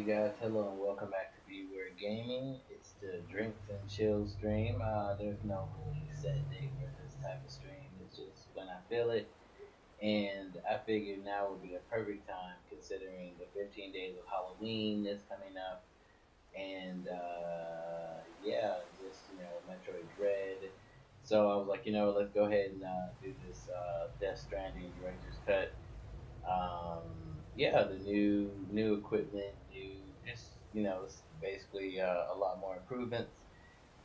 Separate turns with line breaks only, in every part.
guys, hello and welcome back to B.Weird Gaming. It's the Drinks and Chill stream. There's no really set date for this type of stream. It's just when I feel it. And I figured now would be a perfect time considering the 15 days of Halloween that's coming up. And yeah, just, Metroid Dread. So I was like, let's go ahead and do this Death Stranding Director's Cut. Yeah, the new equipment, new just it's basically a lot more improvements,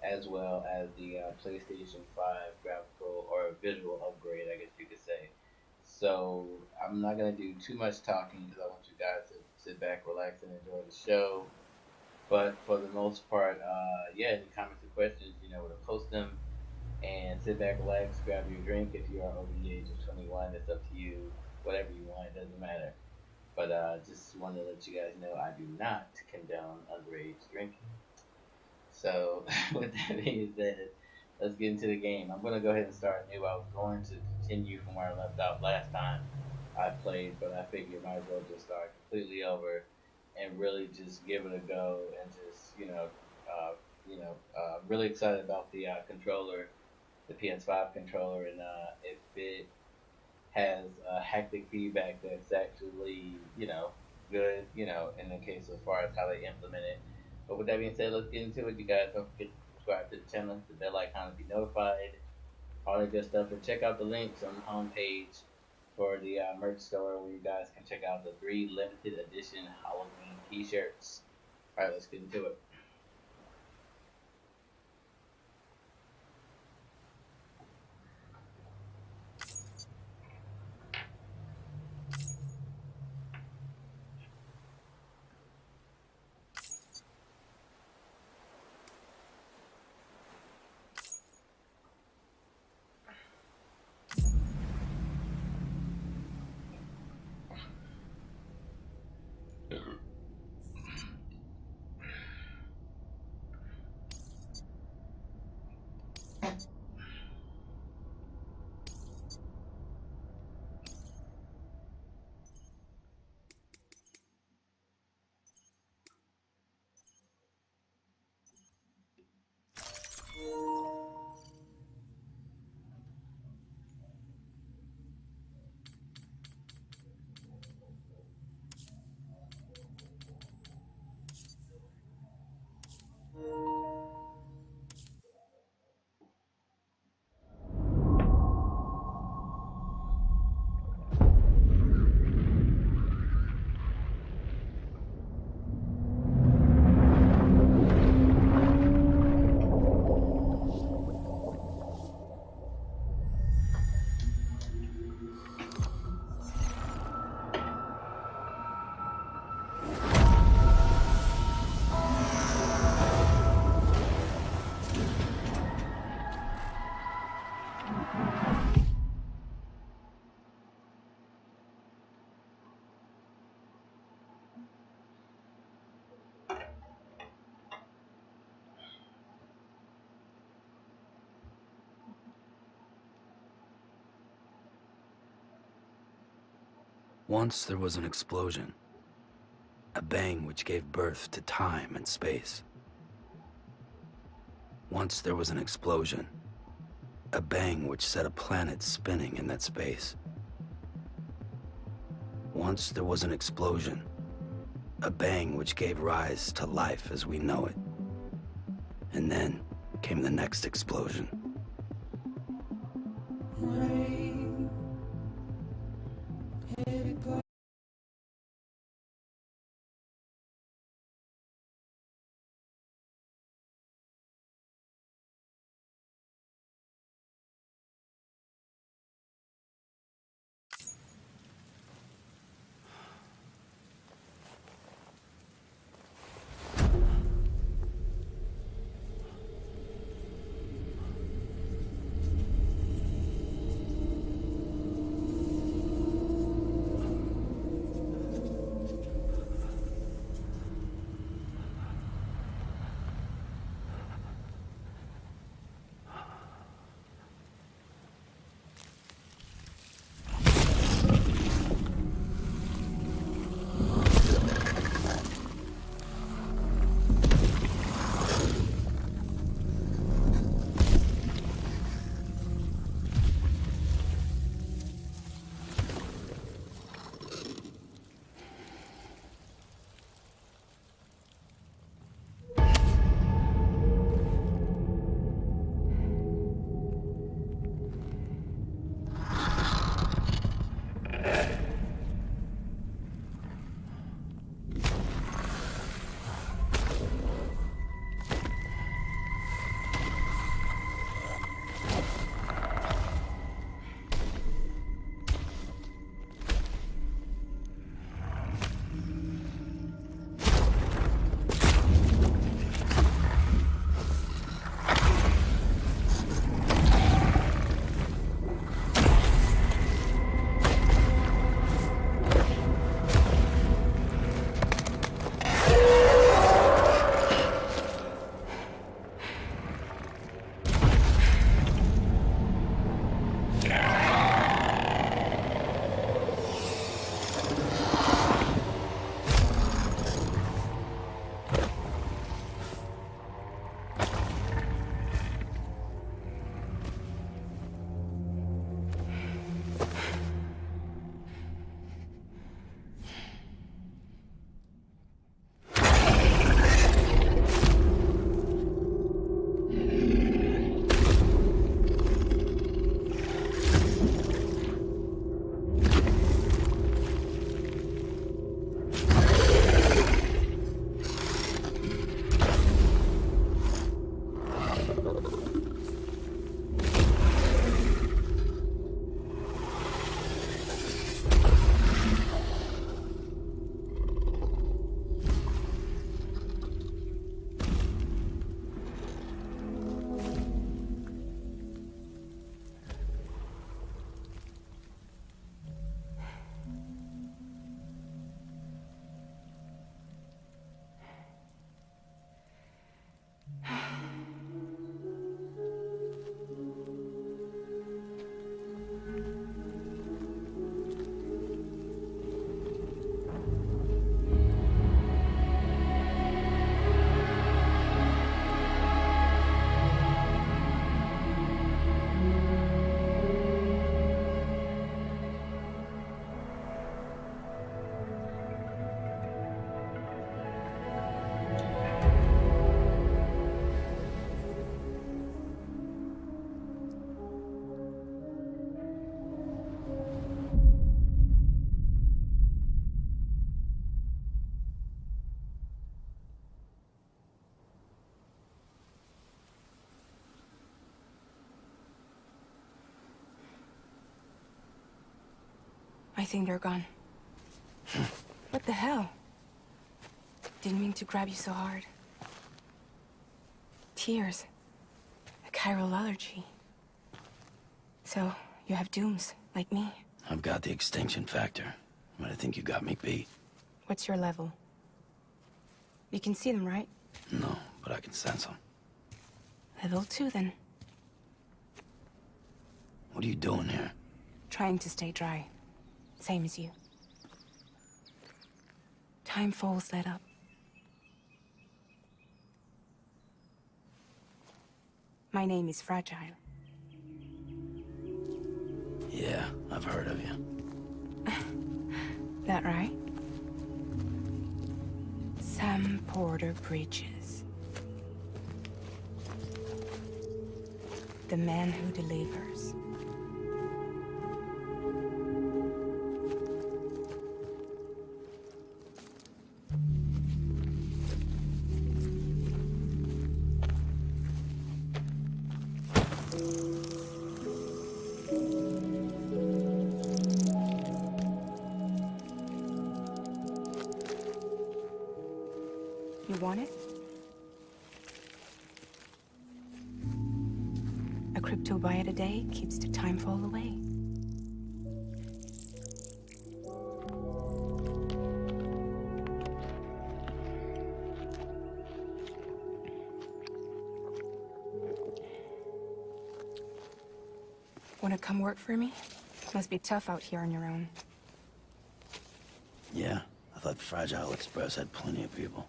as well as the PlayStation 5 graphical or visual upgrade, I guess you could say. So I'm not gonna do too much talking because I want you guys to sit back, relax, and enjoy the show. But for the most part, yeah, any comments or questions, where to post them. And sit back, relax, grab your drink. If you are over the age of 21, it's up to you. Whatever you want, it doesn't matter. But just wanted to let you guys know I do not condone underage drinking. So with that being said, let's get into the game. I'm gonna go ahead and start new. I was going to continue from where I left off last time I played, but I figured might as well just start completely over and really just give it a go and just really excited about the controller, the PS5 controller, and if it has haptic feedback that's actually, good, in the case as far as how they implement it. But with that being said, let's get into it. You guys don't forget to subscribe to the channel, hit the bell icon to be notified, all that good stuff. And check out the links on the homepage for the merch store where you guys can check out the 3 limited edition Halloween t-shirts. All right, let's get into it.
Once there was an explosion, a bang which gave birth to time and space. Once there was an explosion, a bang which set a planet spinning in that space. Once there was an explosion, a bang which gave rise to life as we know it. And then came the next explosion.
I think they're gone. What the hell? Didn't mean to grab you so hard. Tears. A chiral allergy. So, you have dooms, like me.
I've got the extinction factor, but I think you got me beat.
What's your level? You can see them, right?
No, but I can sense them.
Level 2, then.
What are you doing here?
Trying to stay dry. Same as you. Timefall's let up. My name is Fragile.
Yeah, I've heard of you.
That right? Sam Porter Bridges. The man who delivers. You want it? A crypto byte a day keeps the timefall away. Wanna come work for me? Must be tough out here on your own.
Yeah, I thought Fragile Express had plenty of people.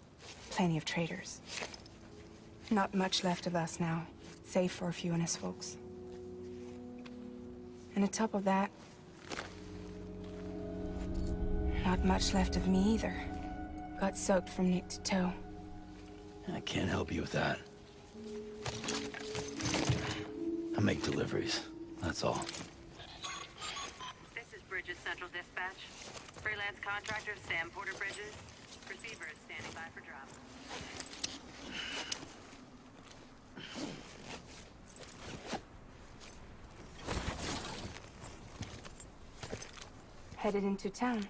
Plenty of traitors. Not much left of us now, save for a few honest folks. And on top of that, not much left of me either. Got soaked from neck to toe.
I can't help you with that. I make deliveries, that's all.
This is Bridges Central Dispatch. Freelance contractor Sam Porter Bridges. Receiver is standing by for drop.
Headed into town.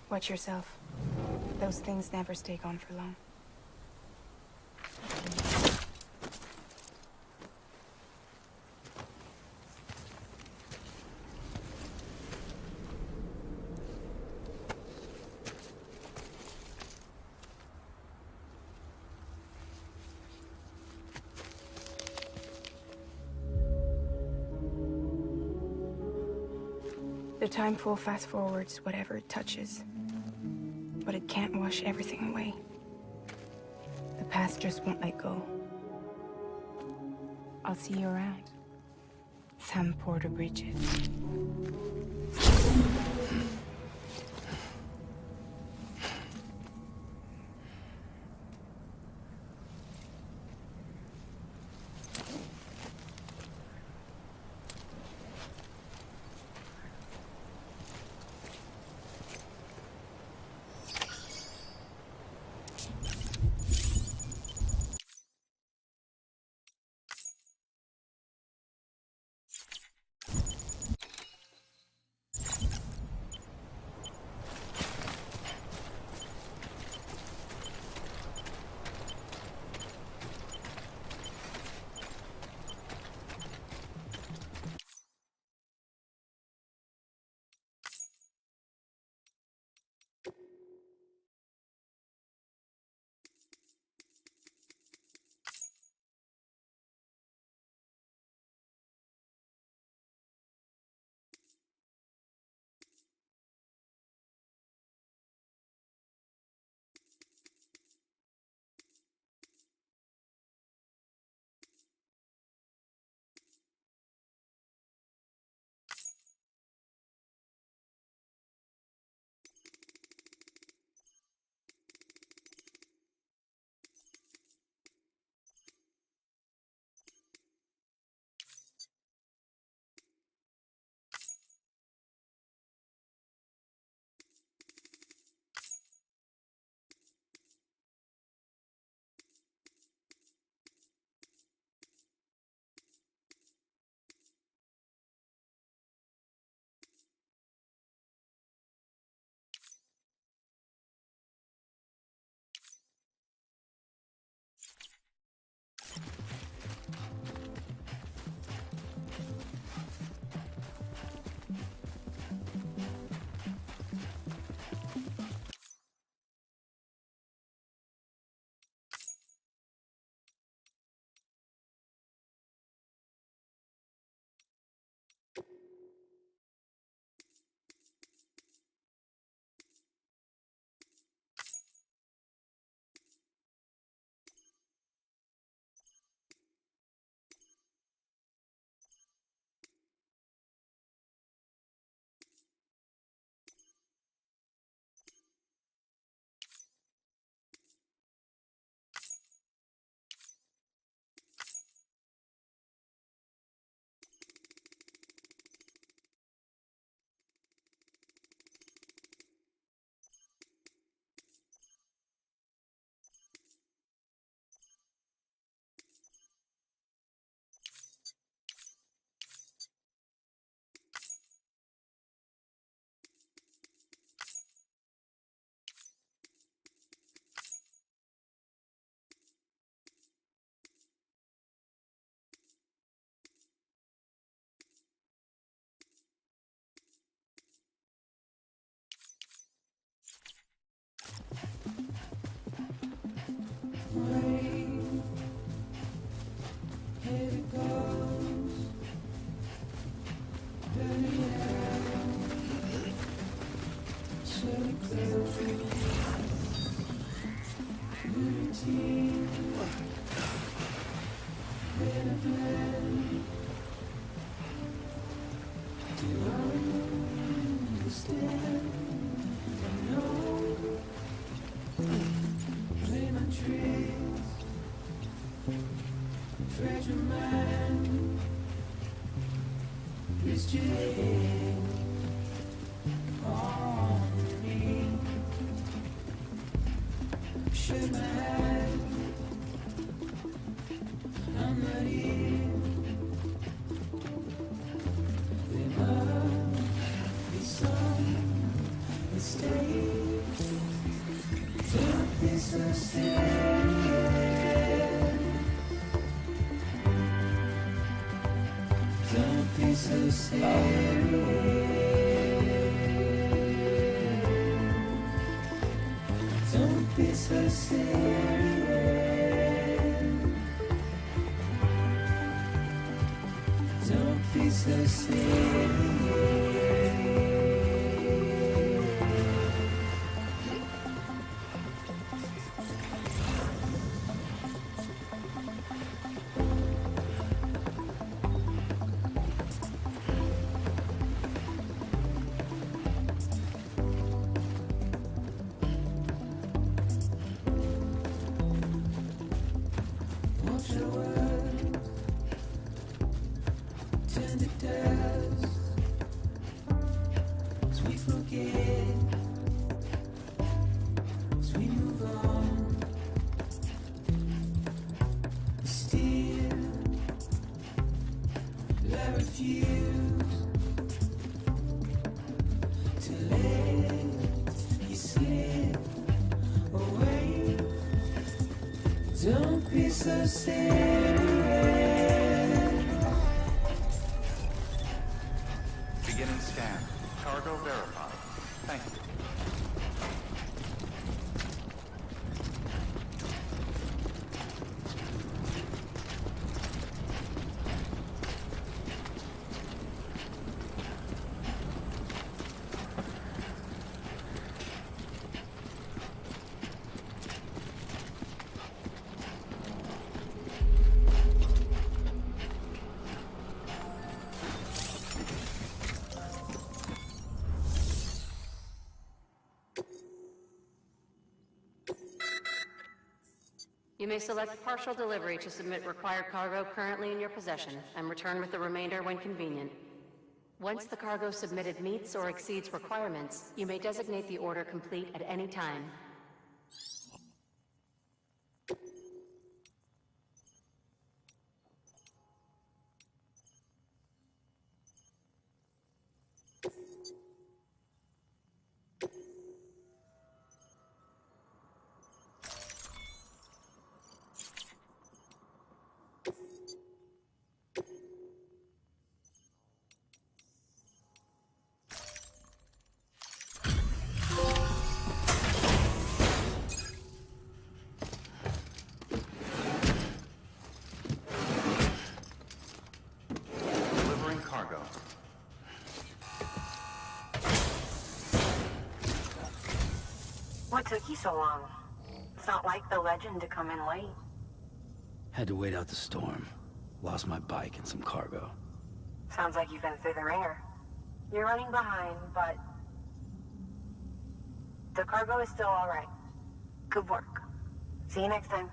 Watch yourself. Those things never stay gone for long. The timefall fast forwards whatever it touches. But it can't wash everything away. The past just won't let go. I'll see you around. Sam Porter Bridges.
Beginning scan. Cargo verified. Thank you.
You may select partial delivery to submit required cargo currently in your possession and return with the remainder when convenient. Once the cargo submitted meets or exceeds requirements, you may designate the order complete at any time.
Delivering cargo.
What took you so long? It's not like the legend to come in late.
Had to wait out the storm. Lost my bike and some cargo.
Sounds like you've been through the ringer. You're running behind, but the cargo is still all right. Good work. See you next time.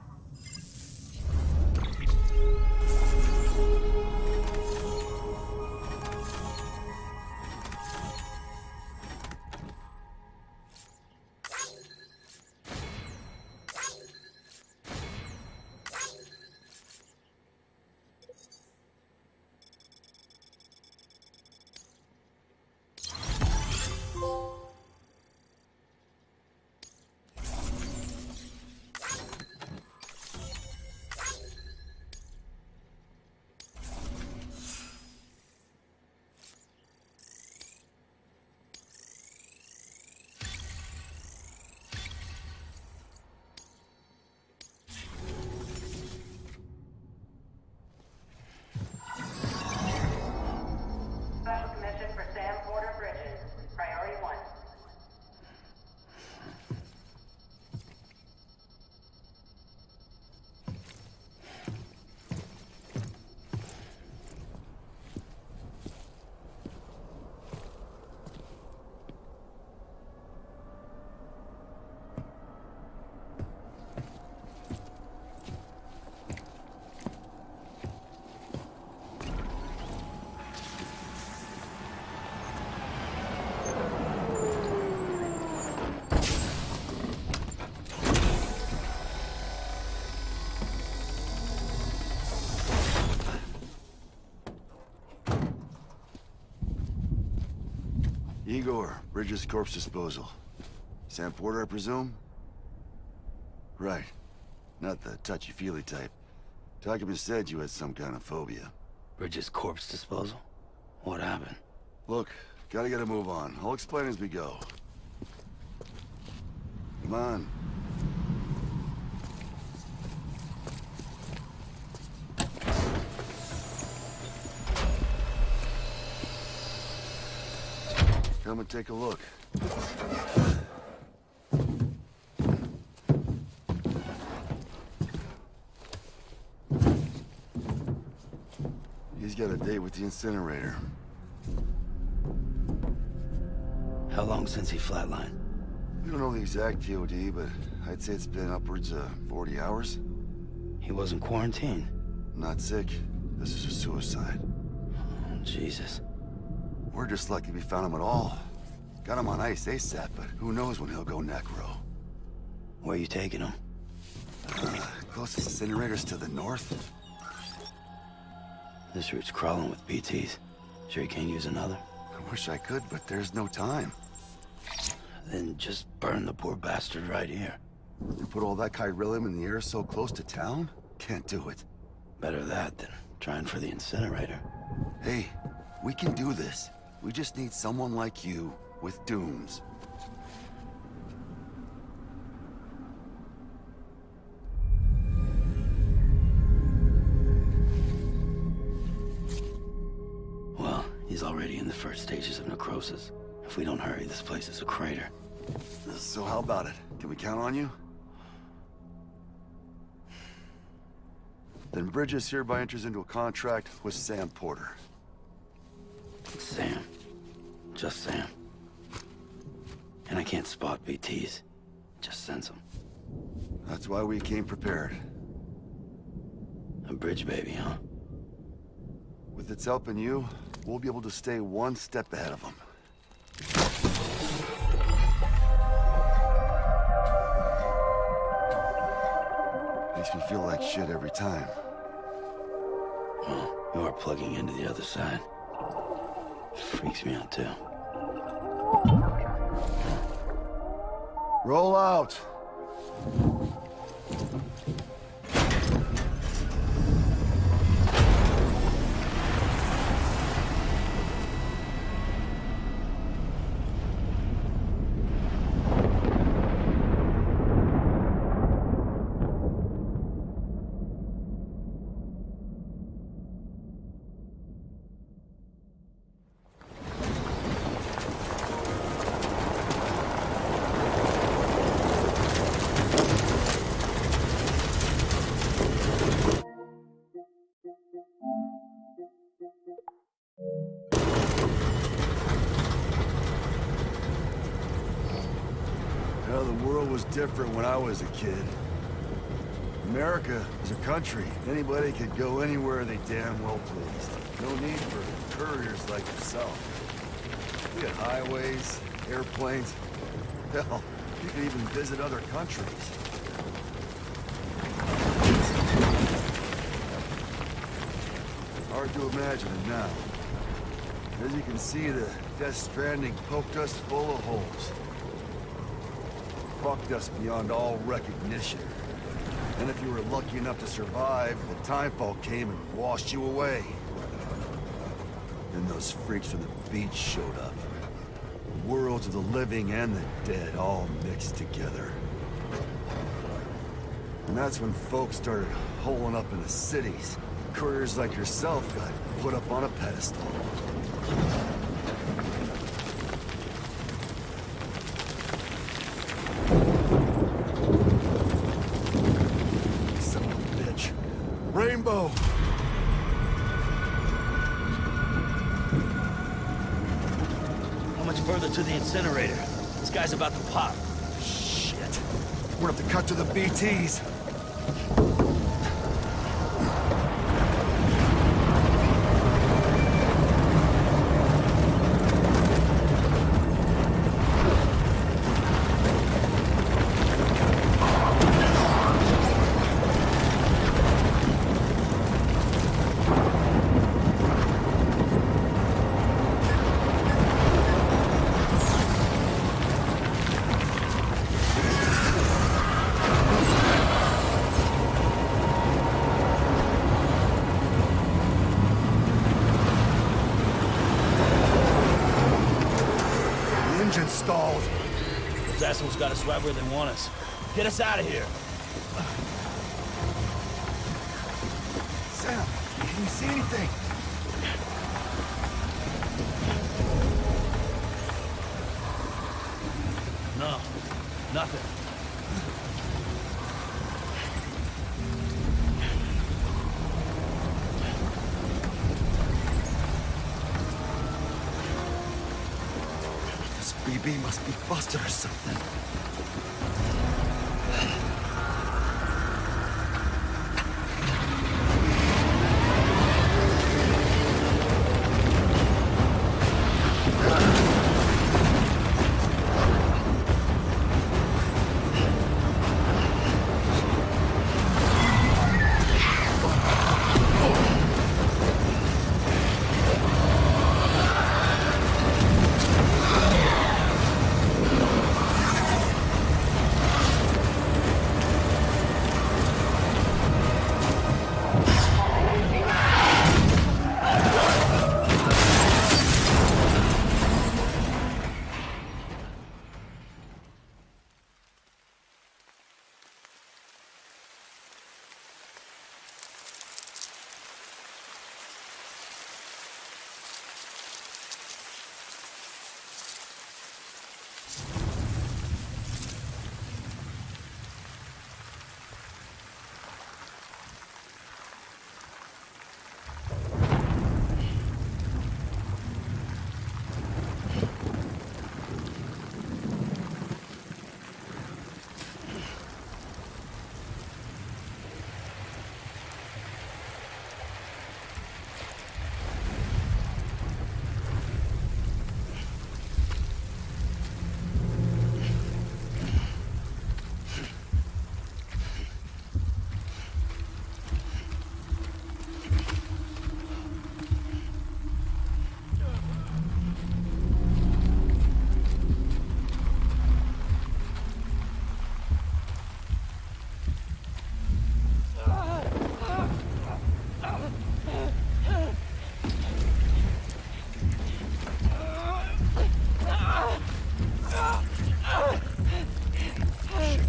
Igor, Bridges Corpse Disposal. Sam Porter, I presume? Right. Not the touchy-feely type. Document said you had some kind of phobia.
Bridges corpse disposal? What happened?
Look, gotta get a move on. I'll explain as we go. Come on. Come and take a look. He's got a date with the incinerator.
How long since he flatlined?
We don't know the exact TOD, but I'd say it's been upwards of 40 hours.
He wasn't quarantined.
Not sick. This is a suicide.
Oh, Jesus.
We're just lucky we found him at all. Got him on ice ASAP, but who knows when he'll go necro.
Where you taking him?
Closest incinerators to the north.
This route's crawling with BTs. Sure you can't use another?
I wish I could, but there's no time.
Then just burn the poor bastard right here.
You put all that chiralium in the air so close to town? Can't do it.
Better that than trying for the incinerator.
Hey, we can do this. We just need someone like you with dooms.
Well, he's already in the first stages of necrosis. If we don't hurry, this place is a crater.
So how about it? Can we count on you? Then Bridges hereby enters into a contract with Sam Porter.
Sam. Just Sam. And I can't spot BTs. Just sense them.
That's why we came prepared.
A bridge baby, huh?
With its help and you, we'll be able to stay one step ahead of them. Makes me feel like shit every time.
Well, you are plugging into the other side. Freaks me out, too.
Roll out! Hell, the world was different when I was a kid. America was a country. Anybody could go anywhere they damn well pleased. No need for couriers like yourself. We had highways, airplanes. Hell, you could even visit other countries. Hard to imagine it now. As you can see, the Death Stranding poked us full of holes. Fucked us beyond all recognition. And if you were lucky enough to survive, the timefall came and washed you away. Then those freaks from the beach showed up. Worlds of the living and the dead all mixed together. And that's when folks started holing up in the cities. Couriers like yourself got put up on a pedestal. Son of a bitch. Rainbow!
How much further to the incinerator? This guy's about to pop.
Shit. We're gonna have to cut to the BTs. stalled.
Those assholes got us right where they want us. Get us out of here.
Sam, can you see anything?
No, nothing.
This BB must be busted or something.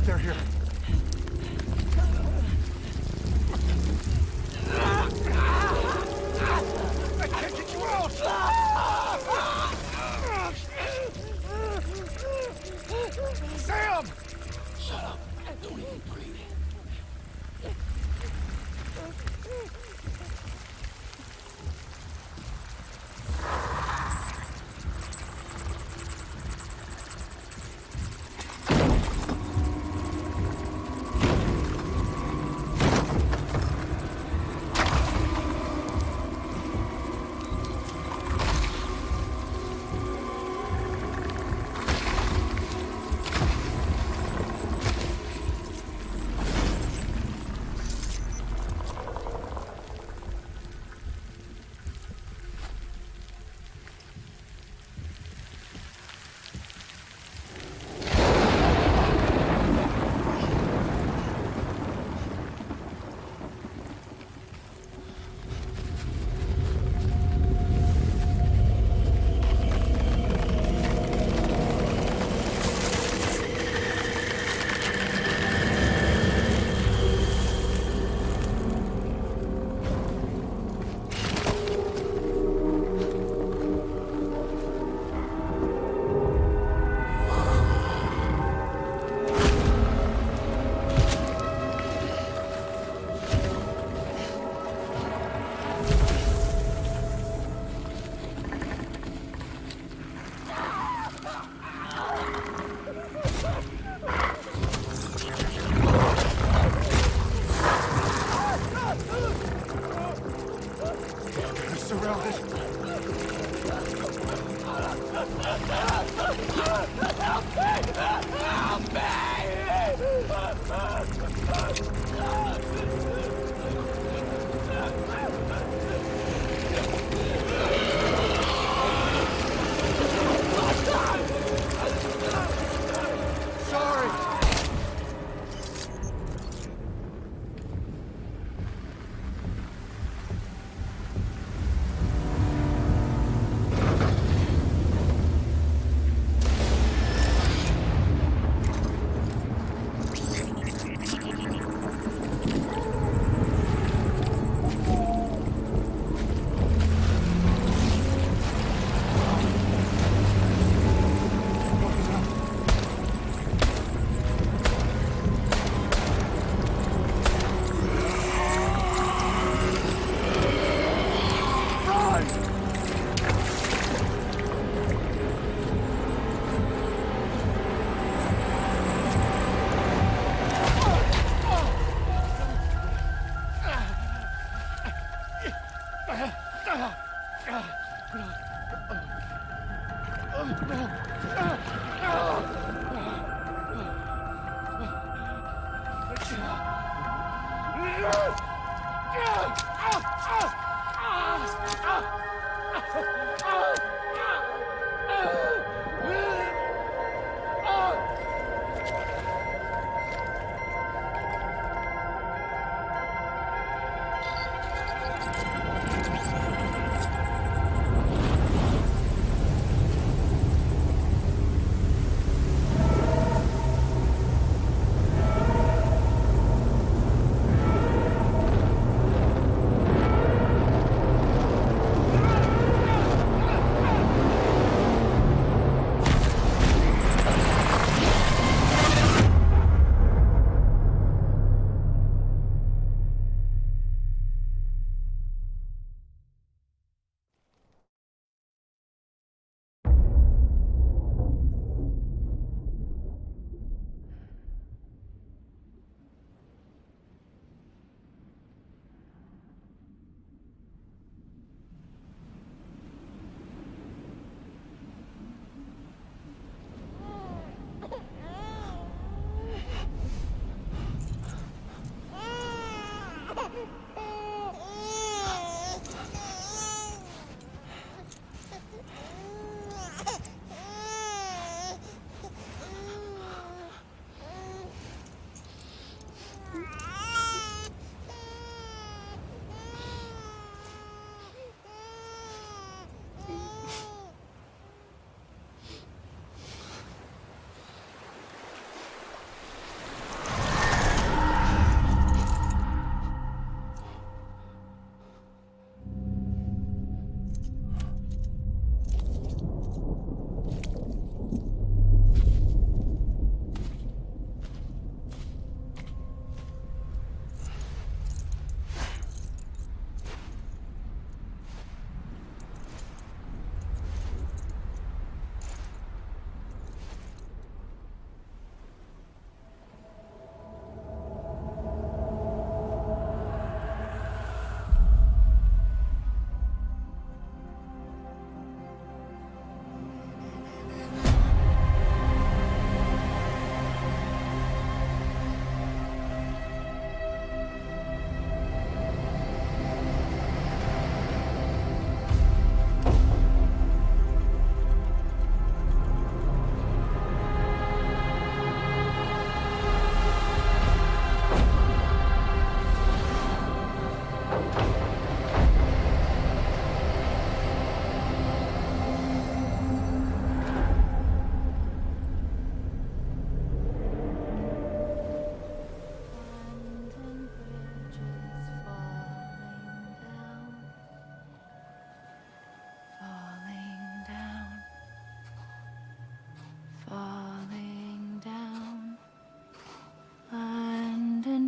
They're here. I can't get you out! Sam!
Shut up. Don't even breathe.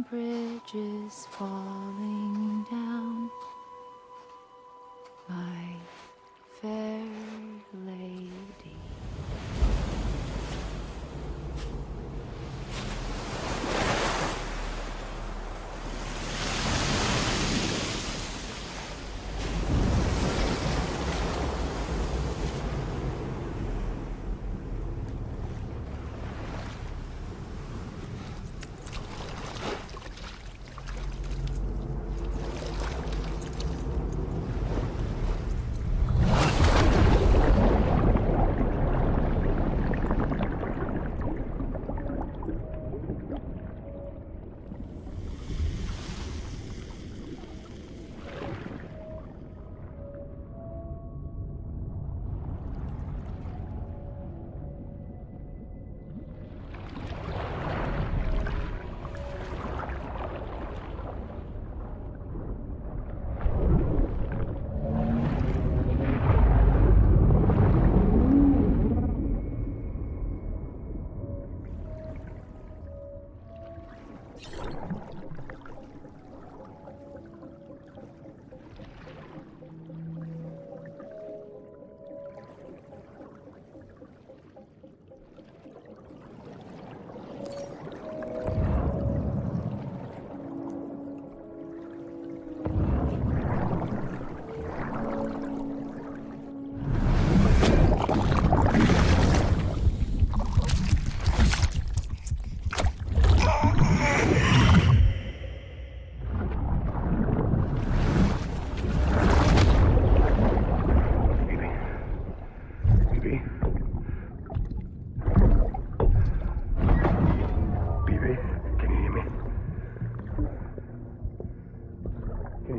Bridges falling down, my fair lady.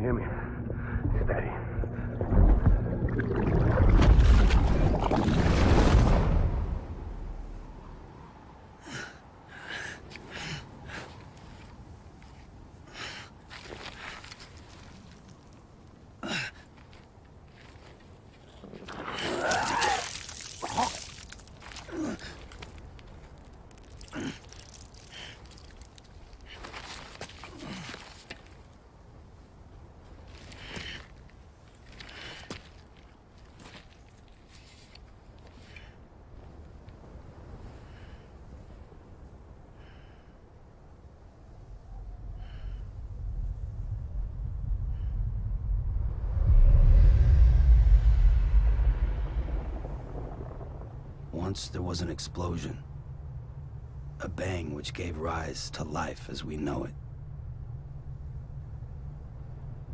you hear me? Steady.
Once there was an explosion. A bang which gave rise to life as we know it.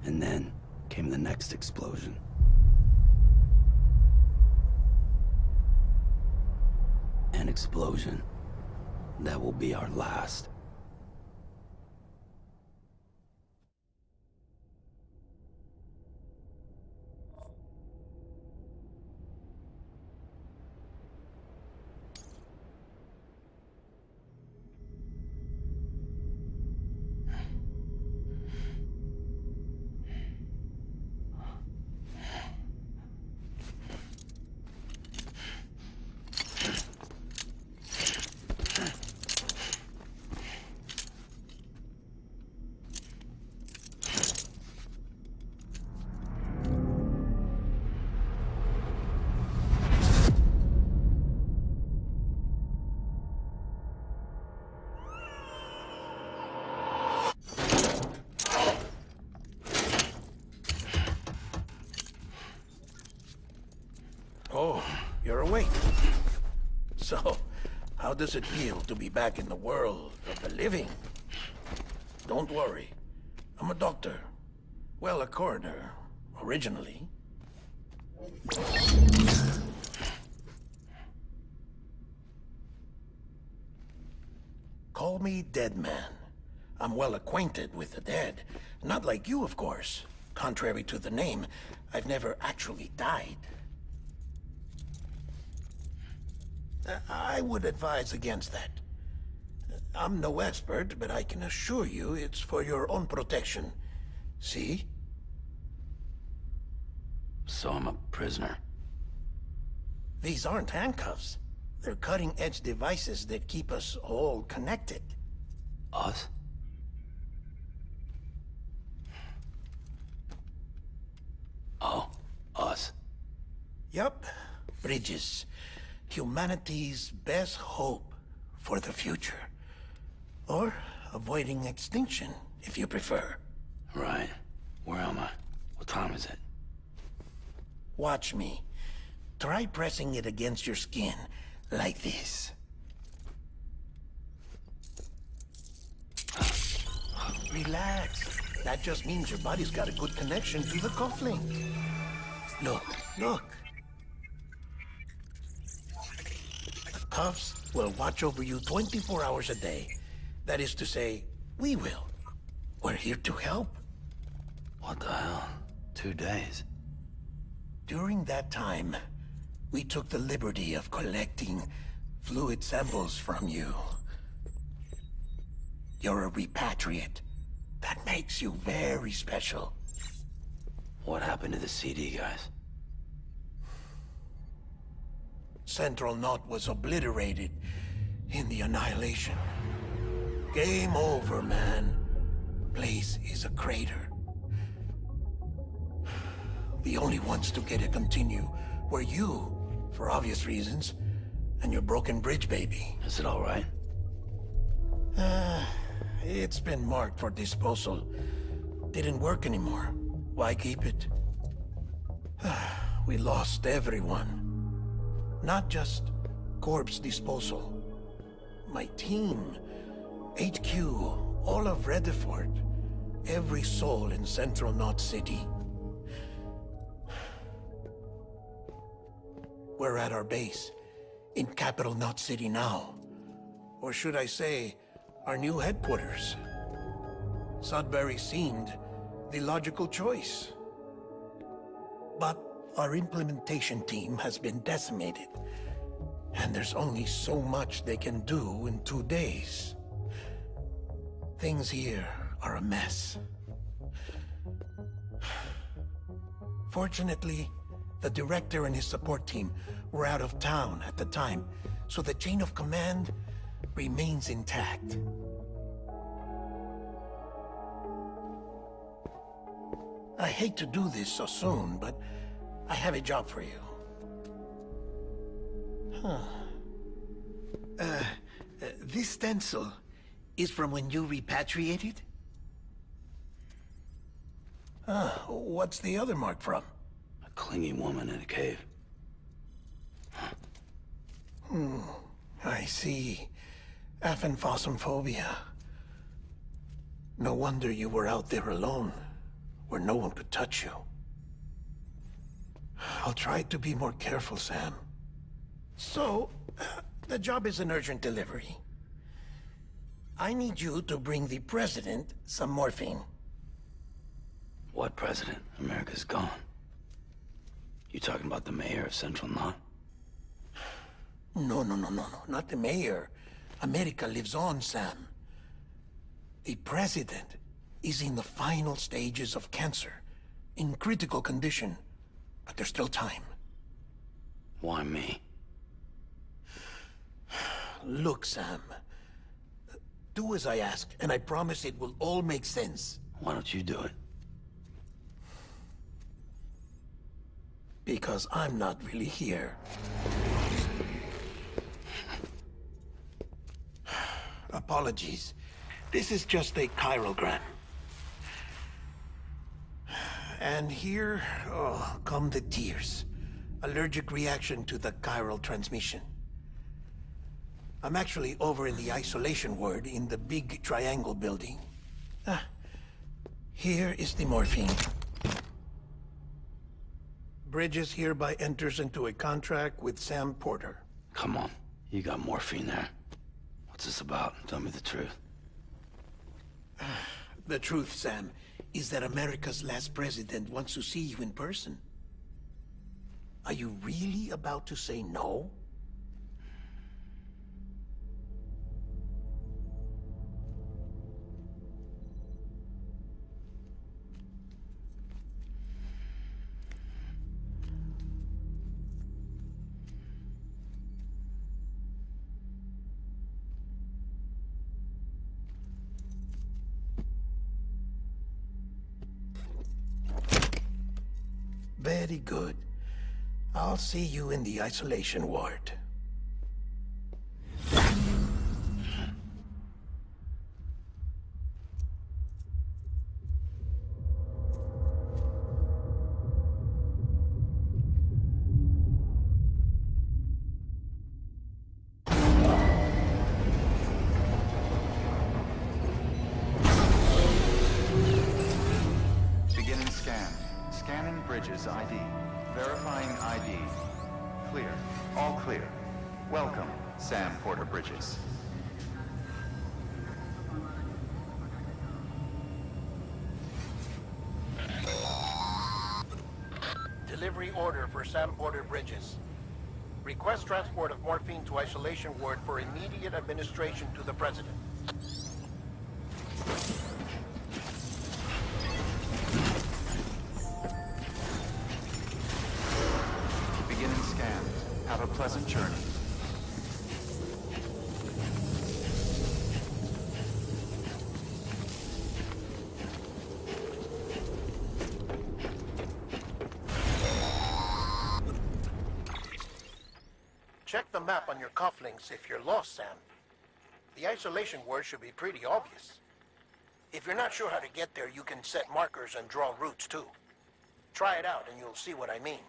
And then came the next explosion. An explosion that will be our last.
Oh, you're awake. So, how does it feel to be back in the world of the living? Don't worry. I'm a doctor. Well, a coroner, originally. Call me Dead Man. I'm well acquainted with the dead. Not like you, of course. Contrary to the name, I've never actually died. I would advise against that. I'm no expert, but I can assure you it's for your own protection. See?
So I'm a prisoner.
These aren't handcuffs. They're cutting-edge devices that keep us all connected.
Us? Oh, us.
Yup. Bridges. Humanity's best hope for the future. Or avoiding extinction, if you prefer.
Right. Where am I? What time is it?
Watch me. Try pressing it against your skin, like this. Relax. That just means your body's got a good connection to the cufflink. Look, look. The cuffs will watch over you 24 hours a day. That is to say, we will. We're here to help.
What the hell? 2 days?
During that time, we took the liberty of collecting fluid samples from you. You're a repatriate. That makes you very special.
What happened to the CD guys?
Central Knot was obliterated in the Annihilation. Game over, man. Place is a crater. The only ones to get to continue were you, for obvious reasons, and your broken bridge baby.
Is it all right?
It's been marked for disposal. Didn't work anymore. Why keep it? We lost everyone. Not just corpse disposal. My team, HQ, all of Redford, every soul in Central Knot City. We're at our base, in Capital Knot City now. Or should I say, our new headquarters. Sudbury seemed the logical choice. But our implementation team has been decimated, and there's only so much they can do in 2 days. Things here are a mess. Fortunately, the director and his support team were out of town at the time, so the chain of command remains intact. I hate to do this so soon, but I have a job for you. This stencil is from when you repatriated? What's the other mark from?
A clingy woman in a cave.
I see. Aphenphosmphobia. No wonder you were out there alone, where no one could touch you. I'll try to be more careful, Sam. So, the job is an urgent delivery. I need you to bring the president some morphine.
What president? America's gone. You talking about the mayor of Central Knot?
No, not the mayor. America lives on, Sam. The president is in the final stages of cancer, in critical condition, but there's still time.
Why me?
Look, Sam. Do as I ask, and I promise it will all make sense.
Why don't you do it?
Because I'm not really here. Apologies. This is just a chiralgram. And here, come the tears. Allergic reaction to the chiral transmission. I'm actually over in the isolation ward in the big triangle building. Here is the morphine. Bridges hereby enters into a contract with Sam Porter.
Come on. You got morphine there. What's this about? Tell me the truth.
The truth, Sam, is that America's last president wants to see you in person. Are you really about to say no? Very good. I'll see you in the isolation ward.
Beginning scan. Scanning Bridges ID. Verifying ID. Clear. All clear. Welcome, Sam Porter Bridges.
Delivery order for Sam Porter Bridges. Request transport of morphine to isolation ward for immediate administration to the president.
Beginning scan. Have a pleasant journey.
Check the map on your cufflinks if you're lost, Sam. The isolation word should be pretty obvious. If you're not sure how to get there, you can set markers and draw routes too. Try it out and you'll see what I mean.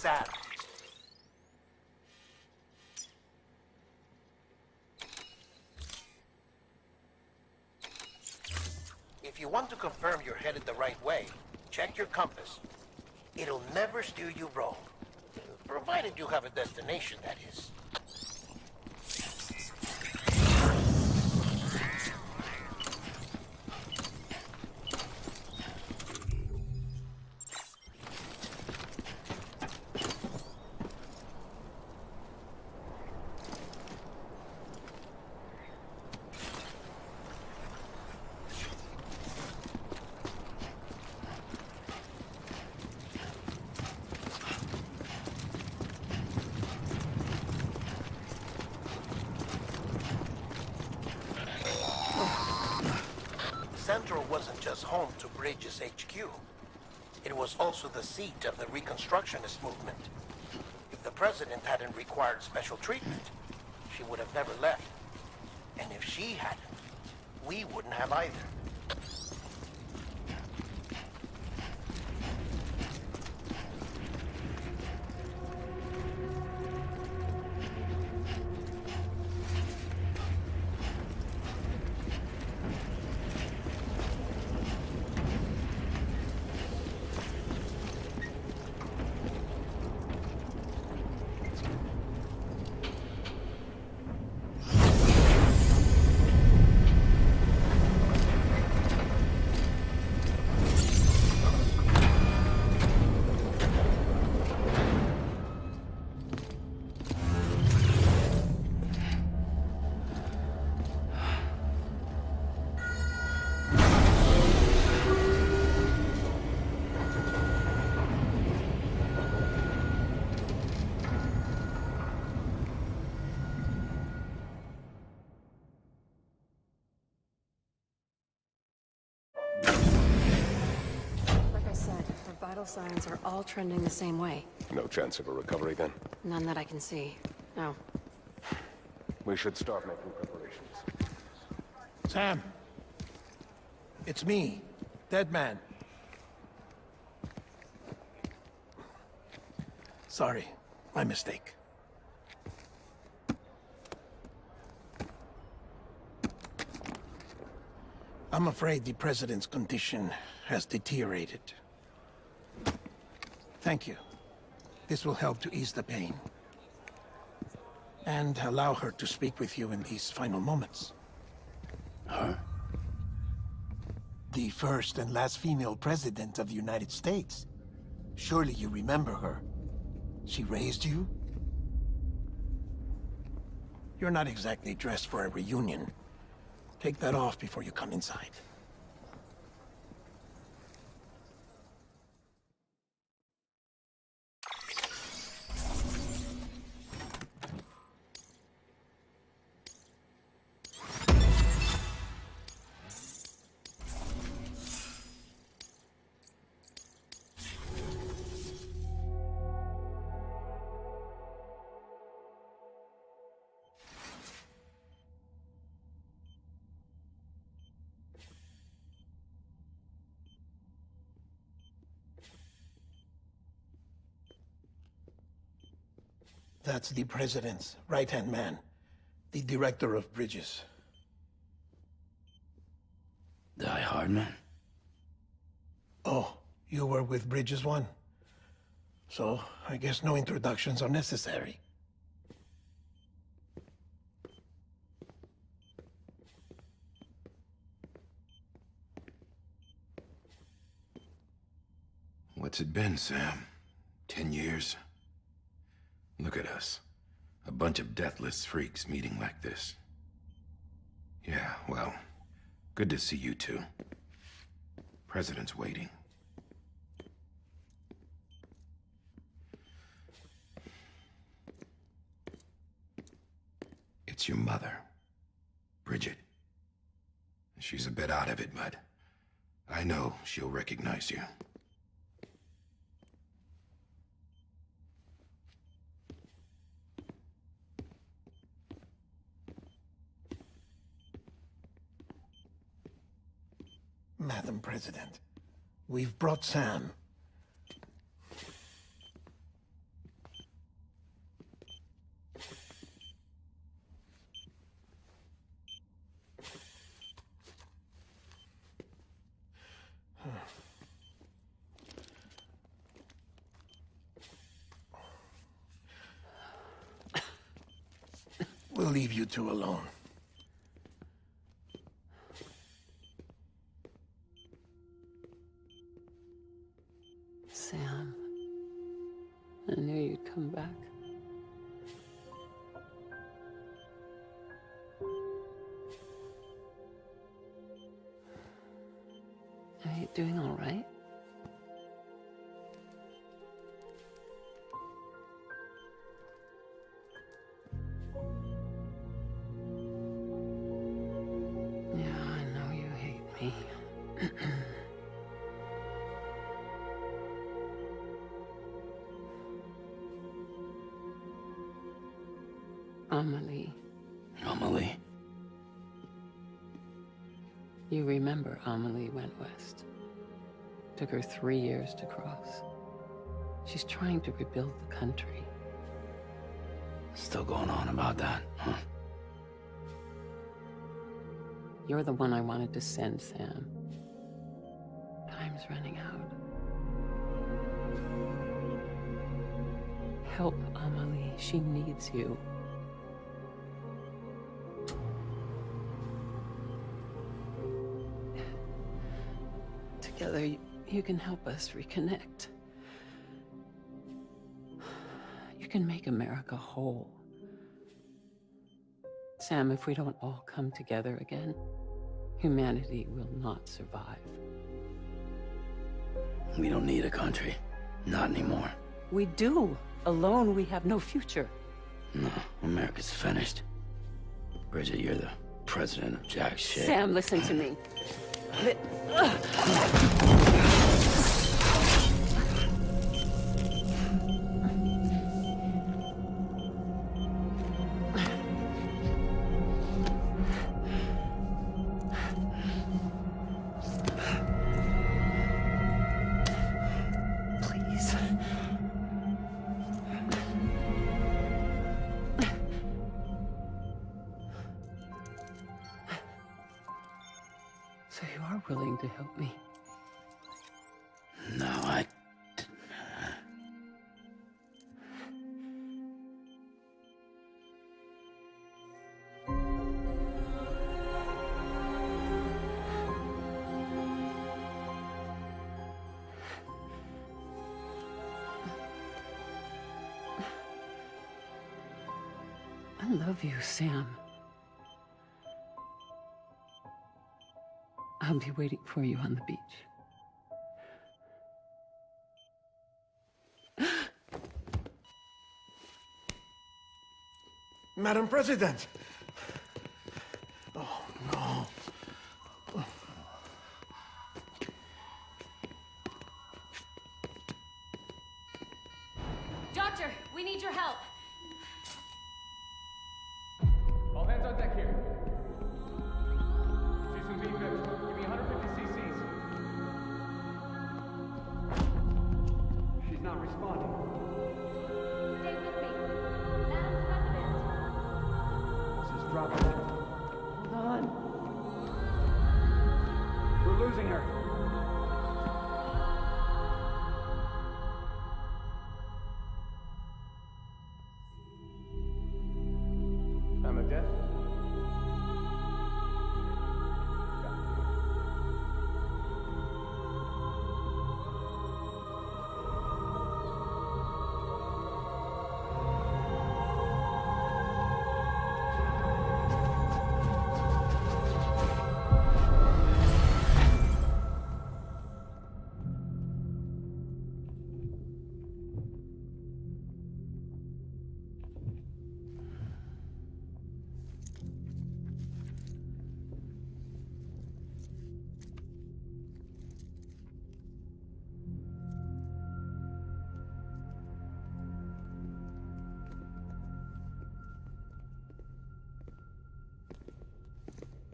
Sam. If you want to confirm you're headed the right way, check your compass. It'll never steer you wrong. Provided you have a destination, that is. Central wasn't just home to Bridges HQ. It was also the seat of the Reconstructionist movement. If the president hadn't required special treatment, she would have never left. And if she hadn't, we wouldn't have either.
Like I said, her vital signs are all trending the same way.
No chance of a recovery then?
None that I can see. No.
We should start making preparations.
Sam. It's me, Dead Man. Sorry, my mistake. I'm afraid the president's condition has deteriorated. Thank you. This will help to ease the pain. And allow her to speak with you in these final moments.
Her?
The first and last female president of the United States. Surely you remember her. She raised you? You're not exactly dressed for a reunion. Take that off before you come inside. That's the president's right-hand man, the director of bridges.
Die Hard Man?
Oh, you were with Bridges 1? So, I guess no introductions are necessary.
What's it been, Sam? 10 years? Look at us. A bunch of deathless freaks meeting like this. Yeah, well, good to see you two. President's waiting. It's your mother, Bridget. She's a bit out of it, but I know she'll recognize you.
Madam President, we've brought Sam. We'll leave you two alone.
Sam, I knew you'd come back. Are you doing all right? Yeah, I know you hate me. Amelie.
Amelie?
You remember Amelie went west. Took her 3 years to cross. She's trying to rebuild the country.
Still going on about that, huh?
You're the one I wanted to send, Sam. Time's running out. Help Amelie. She needs you. Together, you can help us reconnect. You can make America whole. Sam, if we don't all come together again, humanity will not survive.
We don't need a country. Not anymore.
We do. Alone, we have no future.
No, America's finished. Bridget, you're the president of jack shit.
Sam, listen to me. Please. So you are willing to help me?
No, I...
I love you, Sam. I'll be waiting for you on the beach.
Madam President! Oh, no.
Doctor, we need your help.
All hands on deck here. She's from B.Weird. Give me 150 cc's. She's not responding.
Stay with me. Madam President.
This is dropping.
Hold on.
We're losing her. Time of death?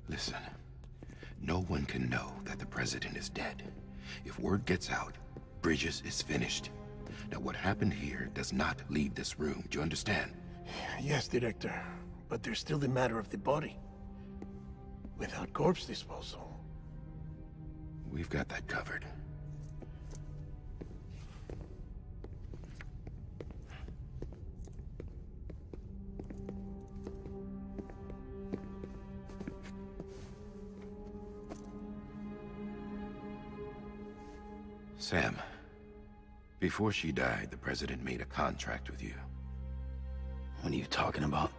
Listen, no one can know that the president is dead. If word gets out, Bridges is finished. Now, what happened here does not leave this room. Do you understand?
Yes, Director. But there's still the matter of the body. Without corpse disposal.
We've got that covered. Sam, before she died, the President made a contract with you.
What are you talking about?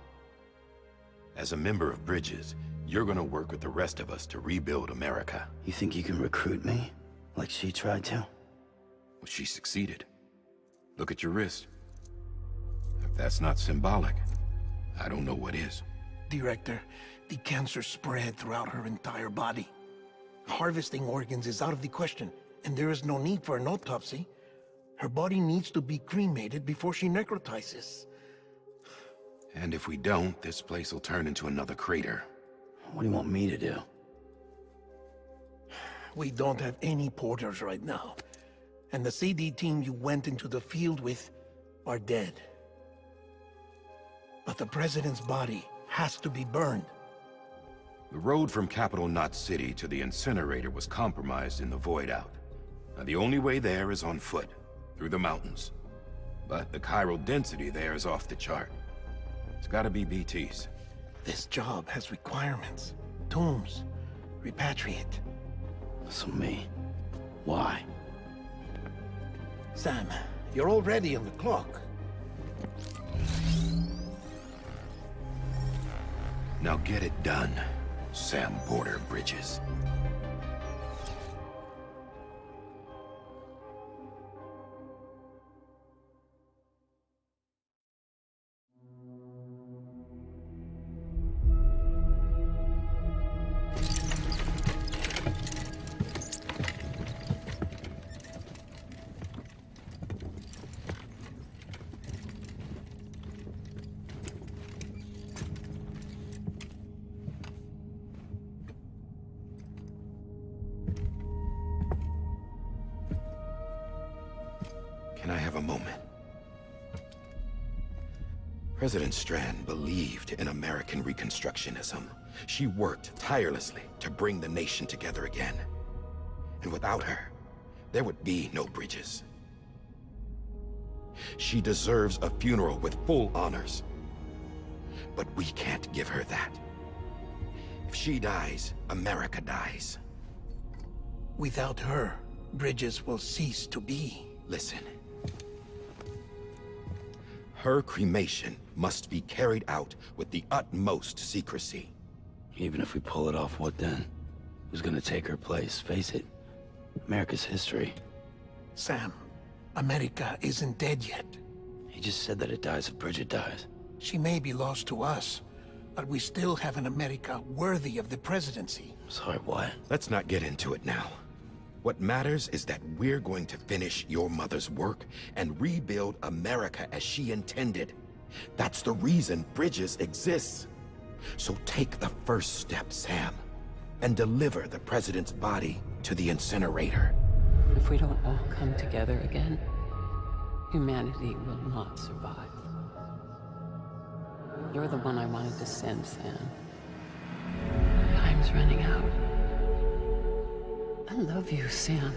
As a member of Bridges, you're gonna work with the rest of us to rebuild America.
You think you can recruit me? Like she tried to?
Well, she succeeded. Look at your wrist. If that's not symbolic, I don't know what is.
Director, the cancer spread throughout her entire body. Harvesting organs is out of the question, and there is no need for an autopsy. Her body needs to be cremated before she necrotizes.
And if we don't, this place will turn into another crater.
What do you want me to do?
We don't have any porters right now. And the CD team you went into the field with are dead. But the President's body has to be burned.
The road from Capital Knot City to the incinerator was compromised in the void out. Now, the only way there is on foot, through the mountains. But the chiral density there is off the chart. It's gotta be BT's.
This job has requirements. Tombs. Repatriate.
So me. Why?
Sam, you're already on the clock.
Now get it done, Sam Porter Bridges. Can I have a moment? President Strand believed in American Reconstructionism. She worked tirelessly to bring the nation together again. And without her, there would be no Bridges. She deserves a funeral with full honors. But we can't give her that. If she dies, America dies.
Without her, Bridges will cease to be.
Listen. Her cremation must be carried out with the utmost secrecy.
Even if we pull it off, what then? Who's gonna take her place? Face it, America's history.
Sam, America isn't dead yet.
He just said that it dies if Bridget dies.
She may be lost to us, but we still have an America worthy of the presidency.
Sorry, what?
Let's not get into it now. What matters is that we're going to finish your mother's work and rebuild America as she intended. That's the reason Bridges exists. So take the first step, Sam, and deliver the president's body to the incinerator.
If we don't all come together again, humanity will not survive. You're the one I wanted to send, Sam. Time's running out. I love you, Sam.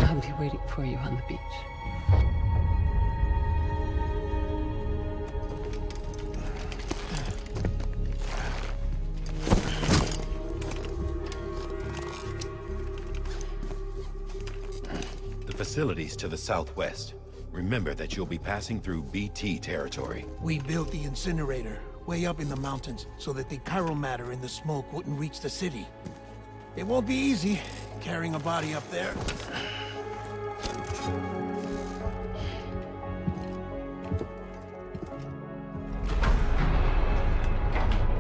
I'll be waiting for you on the beach.
The facilities to the southwest. Remember that you'll be passing through BT territory.
We built the incinerator way up in the mountains so that the chiral matter in the smoke wouldn't reach the city. It won't be easy carrying a body up there.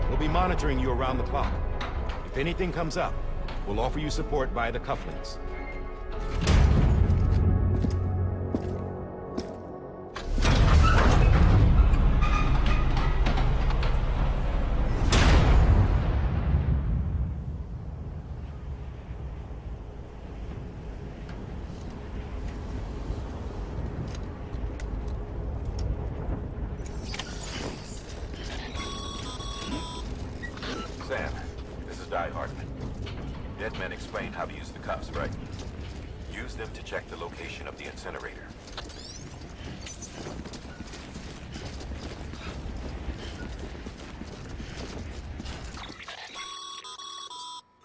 We'll be monitoring you around the clock. If anything comes up, we'll offer you support via the cufflinks.
Sam, this is Die Hardman. Dead men explained how to use the cuffs, right? Use them to check the location of the incinerator.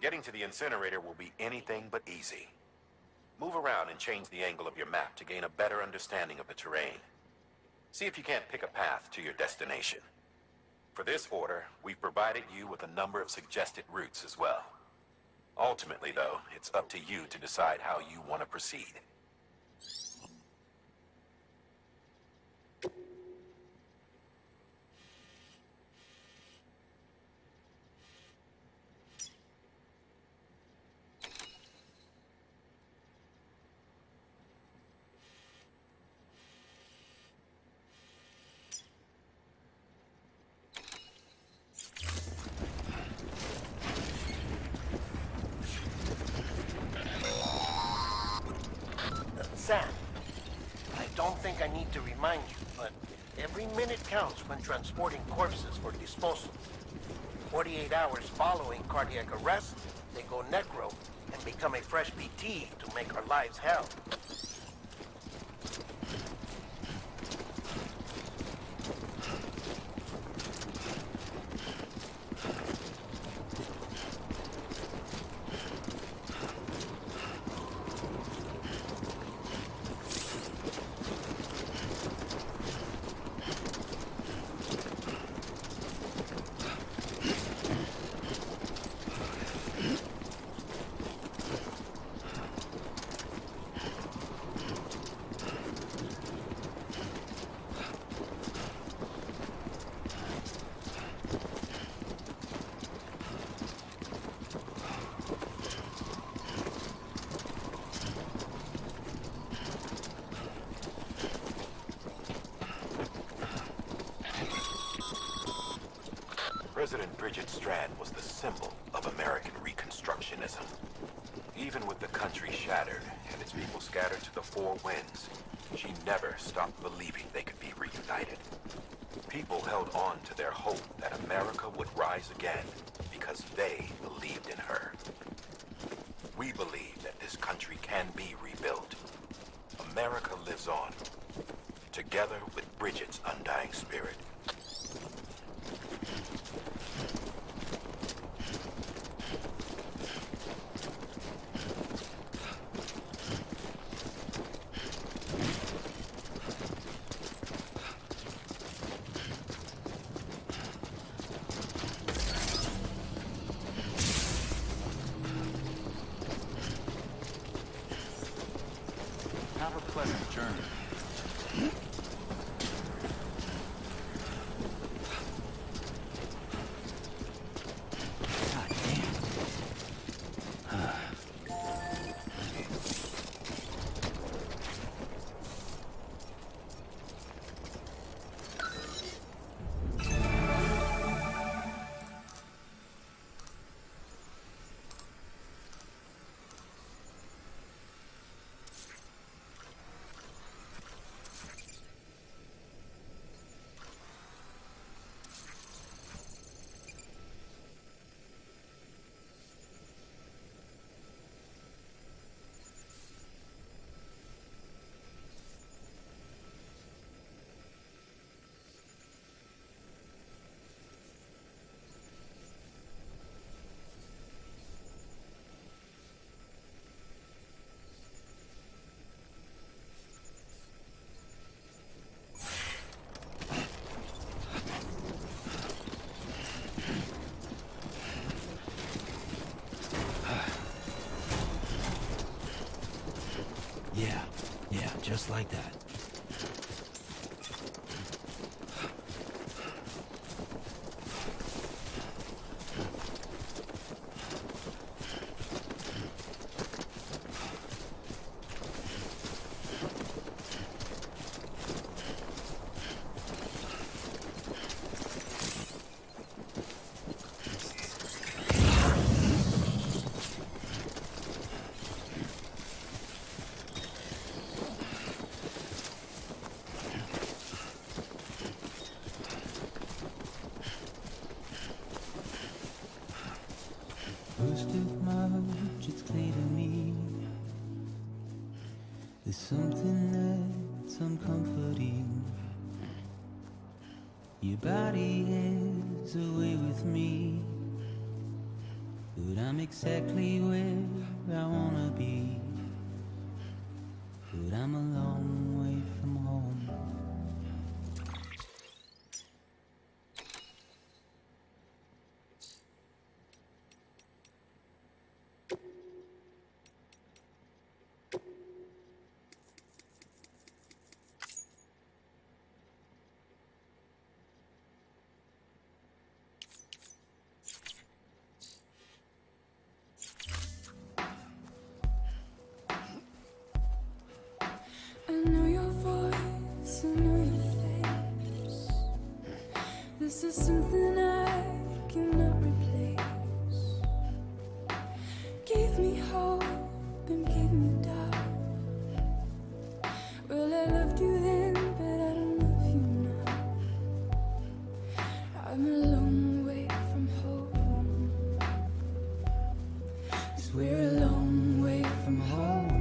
Getting to the incinerator will be anything but easy. Move around and change the angle of your map to gain a better understanding of the terrain. See if you can't pick a path to your destination. For this order, we've provided you with a number of suggested routes as well. Ultimately, though, it's up to you to decide how you want to proceed.
Sam, I don't think I need to remind you, but every minute counts when transporting corpses for disposal. 48 hours following cardiac arrest, they go necro and become a fresh BT to make our lives hell.
President Bridget Strand was the symbol of American Reconstructionism. Even with the country shattered and its people scattered to the four winds, she never stopped believing they could be reunited. People held on to their hope that America would rise again because they believed in her. We believe that this country can be rebuilt. America lives on, together with Bridget's undying spirit.
Have a pleasant journey.
Yeah, just like that.
First of March, it's clear to me there's something that's uncomforting. Your body is away with me, but I'm exactly where I wanna be. But I'm a long way from home.
I know your voice, I know your face. This is something I cannot replace. Gave me hope and gave me doubt. Well, I loved you then, but I don't love you now. I'm a long way from home. 'Cause we're a long way from home.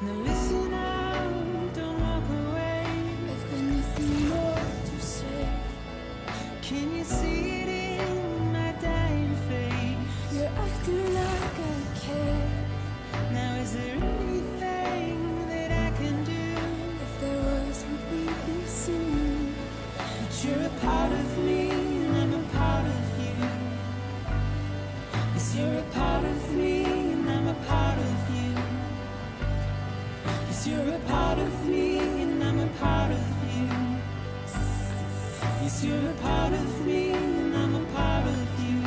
Now listen out, don't walk away. I've got nothing more to say. Can you see it in my dying face? You're acting like I care. Now is there anything that I can do? If there was, would we be seen? But you're a part of me and I'm a part of you. Yes, you're a part of me and I'm a part of you. Yes, you're a part of me and I'm a part of you. Yes, you're a part of me and I'm a part of you.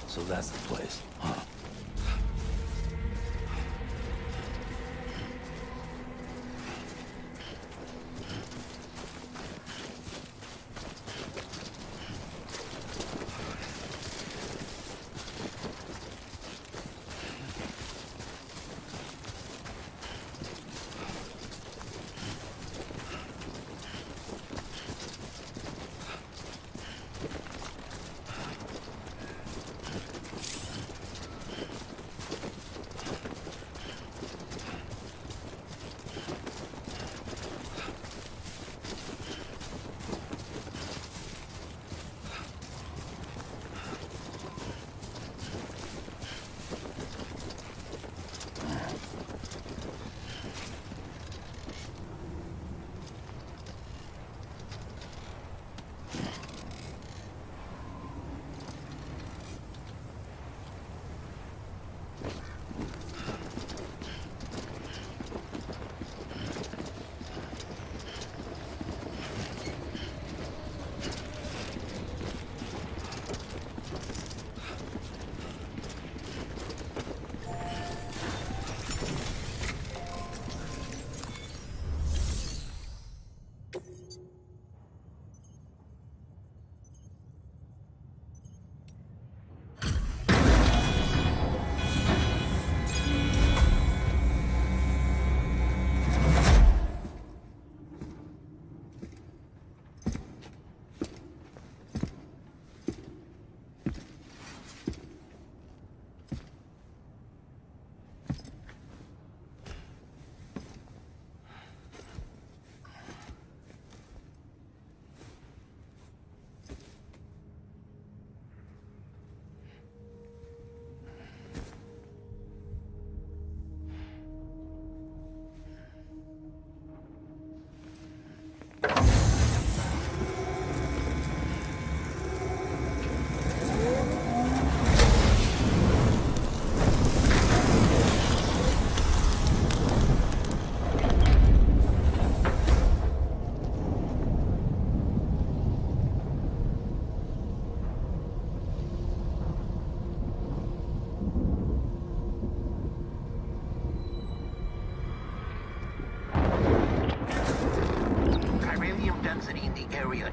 So that's the place, huh?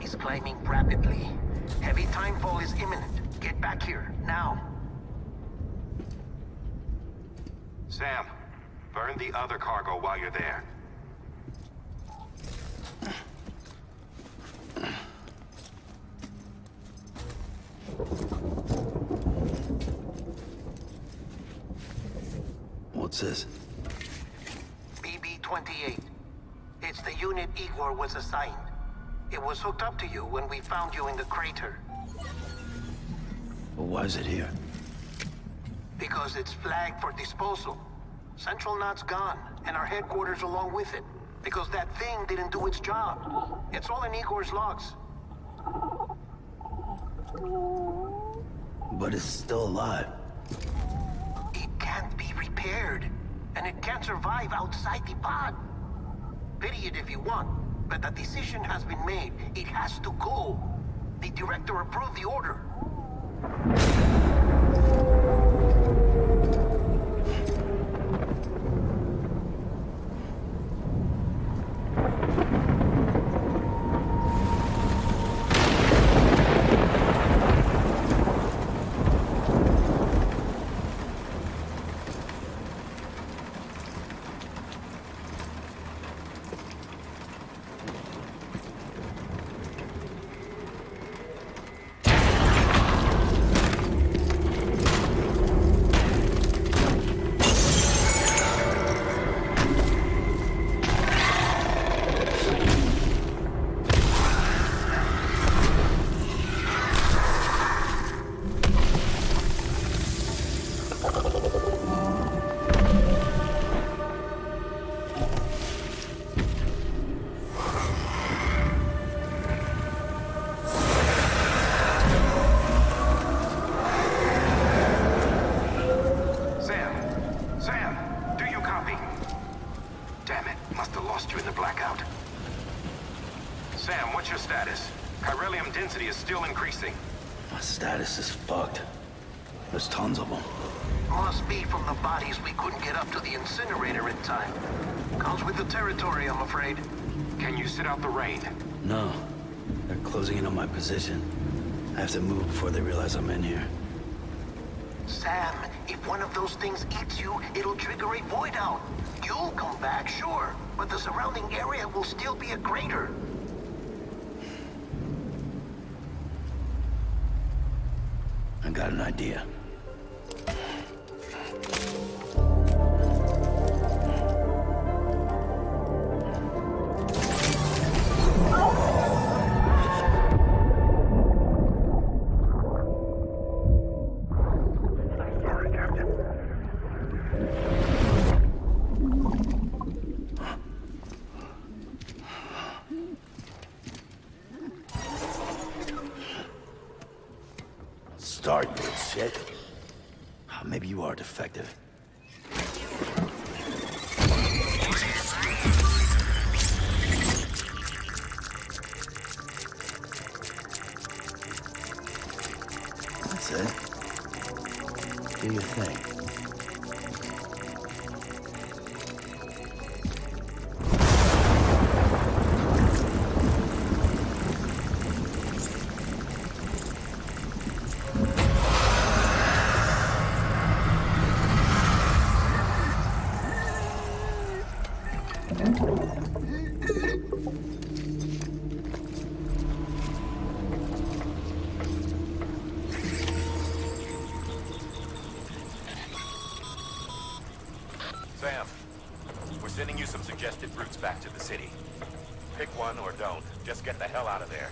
Is climbing rapidly. Heavy timefall is imminent. Get back here, now.
Sam, burn the other cargo while you're there.
What's this?
BB-28. It's the unit Igor was assigned. It was hooked up to you when we found you in the crater.
But why is it here?
Because it's flagged for disposal. Central Knot's gone, and our headquarters along with it. Because that thing didn't do its job. It's all in Igor's logs.
But it's still alive.
It can't be repaired, and it can't survive outside the pod. Pity it if you want. But the decision has been made. It has to go. The director approved the order.
Sam, what's your status? Chiralium density is still increasing.
My status is fucked. There's tons of them.
Must be from the bodies we couldn't get up to the incinerator in time. Comes with the territory, I'm afraid.
Can you sit out the rain?
No. They're closing in on my position. I have to move before they realize I'm in here.
Sam, if one of those things eats you, it'll trigger a void out. You'll come back, sure, but the surrounding area will still be a crater.
I got an idea. Start, you shit. Maybe you are defective. That's it. Do your thing.
Sam, we're sending you some suggested routes back to the city. Pick one or don't. Just get the hell out of there.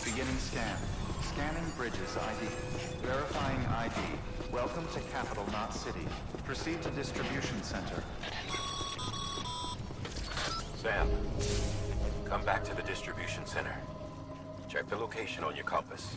Beginning scan. Scanning bridges ID. Verifying ID. Welcome to capital, not city. Proceed to distribution center.
Sam, come back to the distribution center. Check the location on your compass.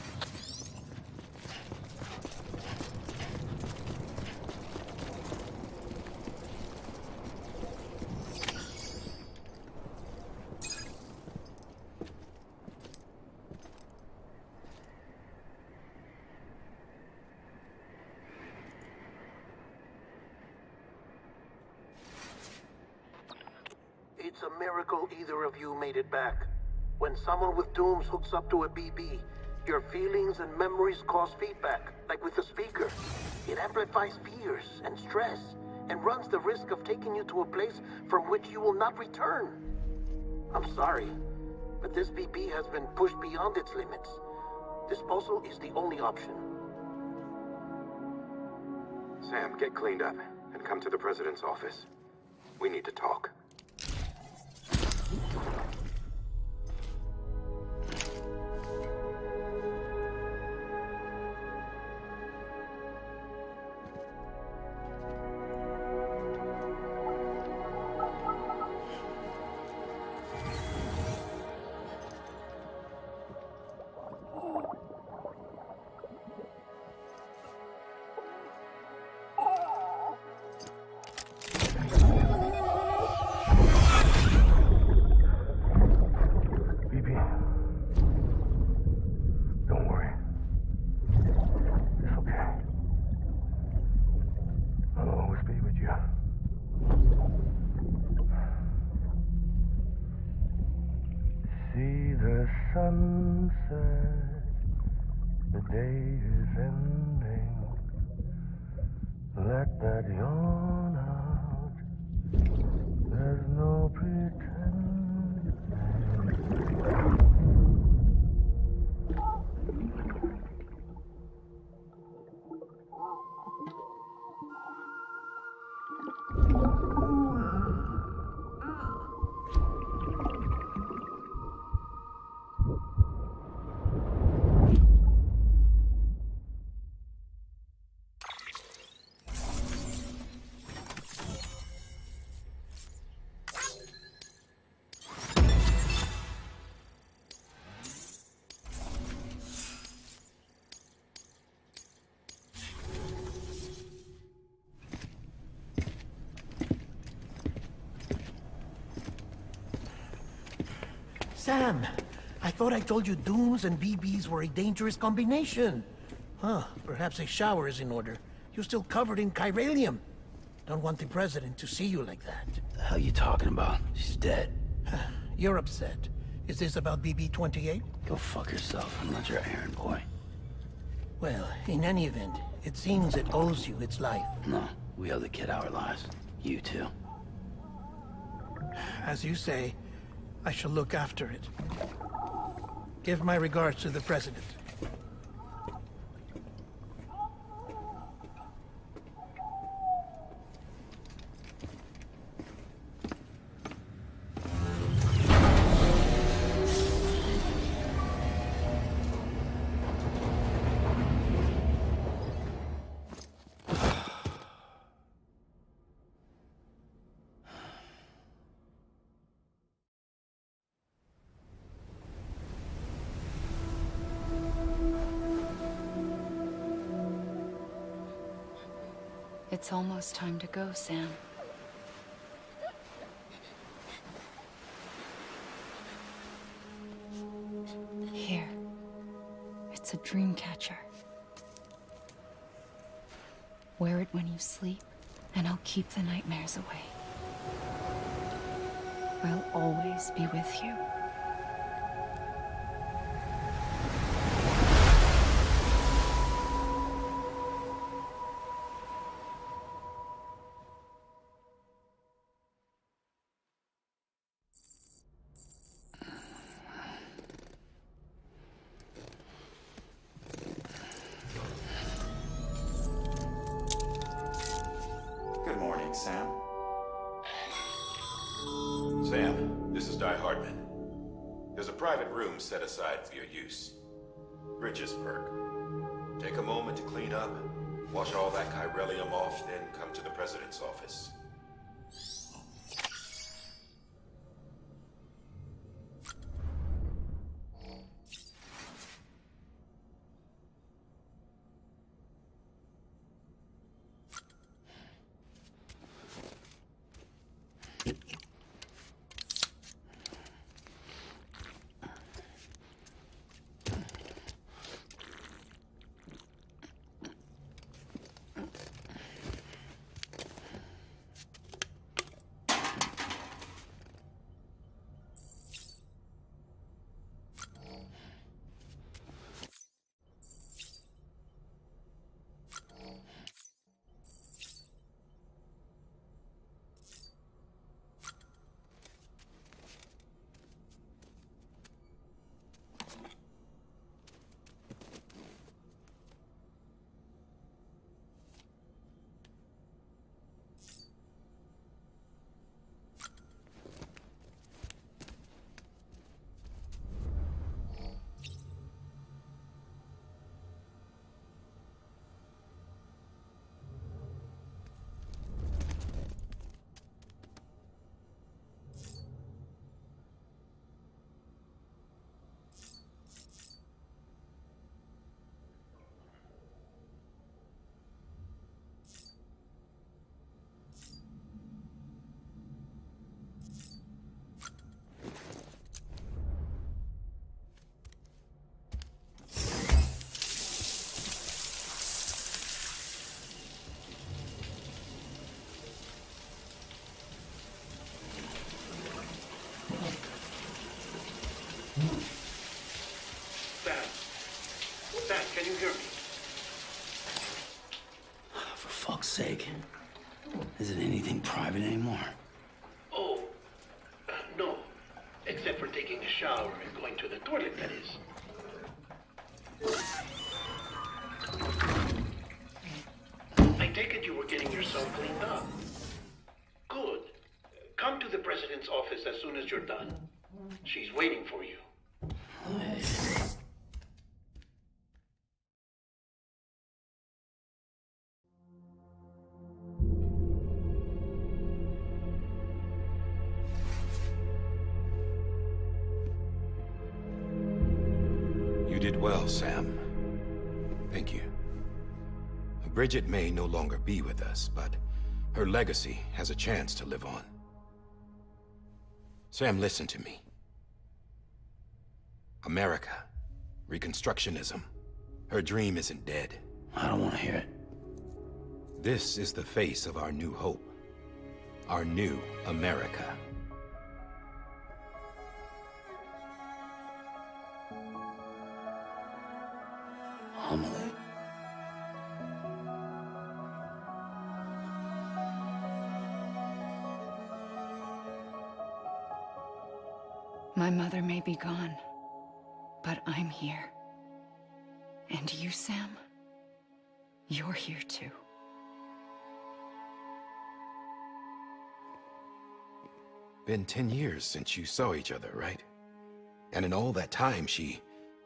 It's a miracle either of you made it back. When someone with dooms hooks up to a BB, your feelings and memories cause feedback, like with the speaker. It amplifies fears and stress, and runs the risk of taking you to a place from which you will not return. I'm sorry, but this BB has been pushed beyond its limits. Disposal is the only option.
Sam, get cleaned up and come to the president's office. We need to talk.
Sunset, the day is ending. Let that yawn out. There's no pretending.
Sam, I thought I told you dooms and BBs were a dangerous combination. Huh, perhaps a shower is in order. You're still covered in chiralium. Don't want the president to see you like that.
The hell you talking about? She's dead.
You're upset. Is this about BB-28?
Go fuck yourself. I'm not your errand boy.
Well, in any event, it seems it owes you its life.
No, we owe the kid our lives. You too.
As you say, I shall look after it. Give my regards to the president.
It's almost time to go, Sam. Here. It's a dream catcher. Wear it when you sleep, and I'll keep the nightmares away. I'll always be with you.
Good morning, Sam. Sam, this is Di Hartman. There's a private room set aside for your use. Bridges perk. Take a moment to clean up, wash all that chiralium off, then come to the president's office.
Sam, can you hear me?
For fuck's sake. Is it anything private anymore?
Oh, no. Except for taking a shower and going to the toilet, that is. I take it you were getting yourself cleaned up. Good. Come to the president's office as soon as you're done. She's waiting for you.
You did well, Sam. Thank you. Bridget may no longer be with us, but her legacy has a chance to live on. Sam, listen to me. America, Reconstructionism, her dream isn't dead.
I don't want to hear it.
This is the face of our new hope. Our new America.
Amelie.
My mother may be gone, but I'm here. And you, Sam, you're here too.
Been 10 years since you saw each other, right? And in all that time, she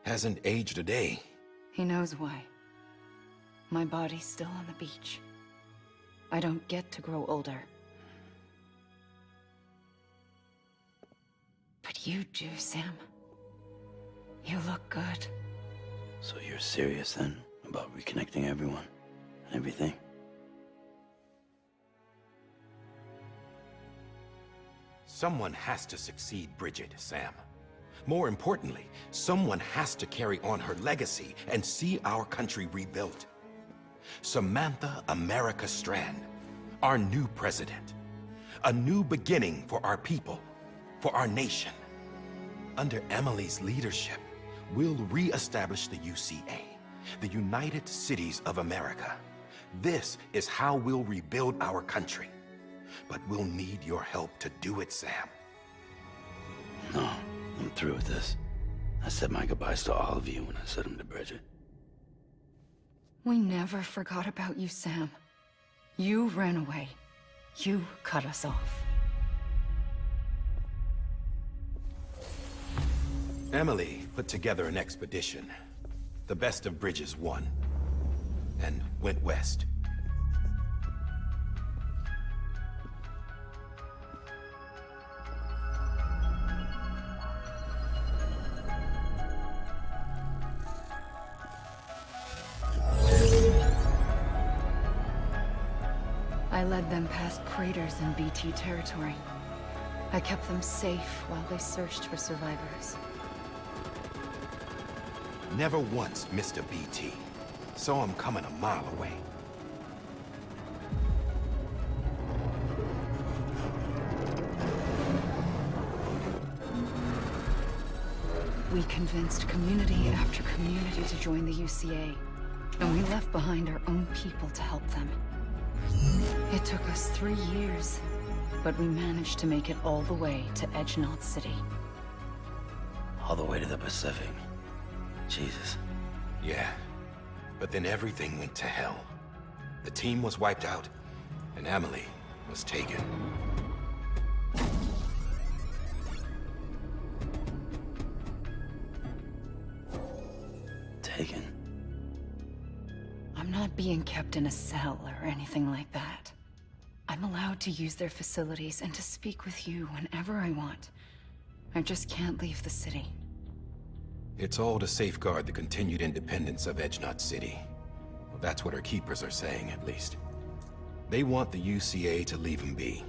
hasn't aged a day.
He knows why. My body's still on the beach. I don't get to grow older. But you do, Sam. You look good.
So you're serious then about reconnecting everyone and everything?
Someone has to succeed Bridget, Sam. More importantly, someone has to carry on her legacy and see our country rebuilt. Samantha America Strand, our new president. A new beginning for our people, for our nation. Under Emily's leadership, we'll re-establish the UCA, the United Cities of America. This is how we'll rebuild our country. But we'll need your help to do it, Sam.
No, I'm through with this. I said my goodbyes to all of you when I said them to Bridget.
We never forgot about you, Sam. You ran away. You cut us off.
Emily put together an expedition. The best of Bridges won. And went west.
I led them past craters in BT territory. I kept them safe while they searched for survivors.
Never once missed a BT. Saw him coming a mile away.
We convinced community after community to join the UCA, and we left behind our own people to help them. It took us 3 years, but we managed to make it all the way to Edgenot City.
All the way to the Pacific. Jesus.
Yeah, but then everything went to hell. The team was wiped out, and Emily was taken.
Taken?
I'm not being kept in a cell or anything like that. I'm allowed to use their facilities and to speak with you whenever I want. I just can't leave the city.
It's all to safeguard the continued independence of Edgenot City. Well, that's what our keepers are saying, at least. They want the UCA to leave them be.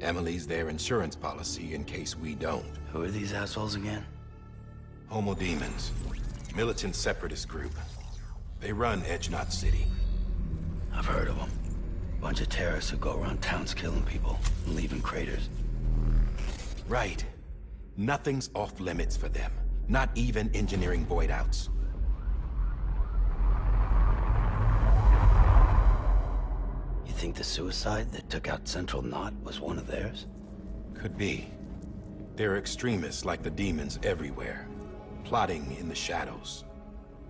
Emily's their insurance policy in case we don't.
Who are these assholes again?
Homo Demons. Militant separatist group. They run Edgenot City.
I've heard of them. Bunch of terrorists who go around towns killing people and leaving craters.
Right. Nothing's off limits for them. Not even engineering void outs.
You think the suicide that took out Central Knot was one of theirs?
Could be. There are extremists like the demons everywhere, plotting in the shadows.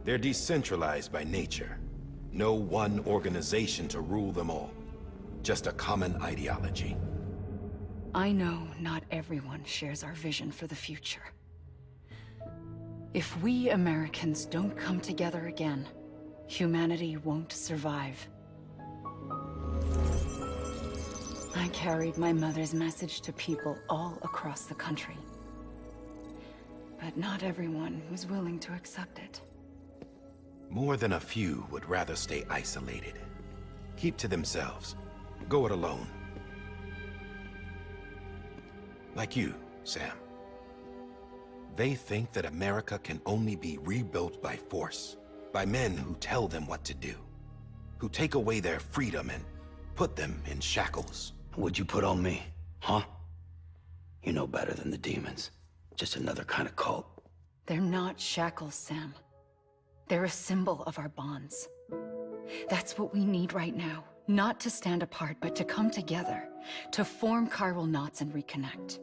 They're decentralized by nature. No one organization to rule them all. Just a common ideology.
I know not everyone shares our vision for the future. If we Americans don't come together again, humanity won't survive. I carried my mother's message to people all across the country. But not everyone was willing to accept it.
More than a few would rather stay isolated. Keep to themselves. Go it alone. Like you, Sam. They think that America can only be rebuilt by force, by men who tell them what to do, who take away their freedom and put them in shackles.
What'd you put on me, huh? You know better than the demons. Just another kind of cult.
They're not shackles, Sam. They're a symbol of our bonds. That's what we need right now. Not to stand apart, but to come together, to form chiral knots and reconnect.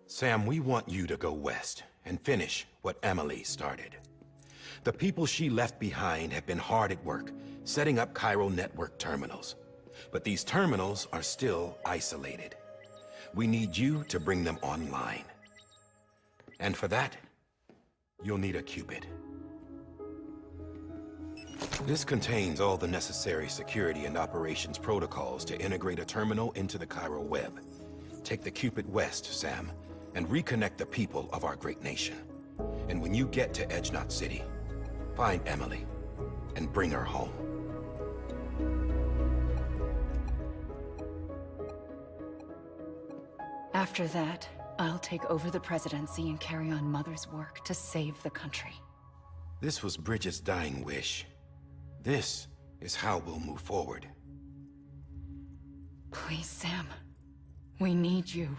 Sam, we want you to go west and finish what Emily started. The people she left behind have been hard at work, setting up chiral network terminals. But these terminals are still isolated. We need you to bring them online. And for that, you'll need a Cupid. This contains all the necessary security and operations protocols to integrate a terminal into the chiral web. Take the Cupid west, Sam, and reconnect the people of our great nation. And when you get to Edgenot City, find Emily and bring her home.
After that, I'll take over the presidency and carry on Mother's work to save the country.
This was Bridget's dying wish. This is how we'll move forward.
Please, Sam. We need you.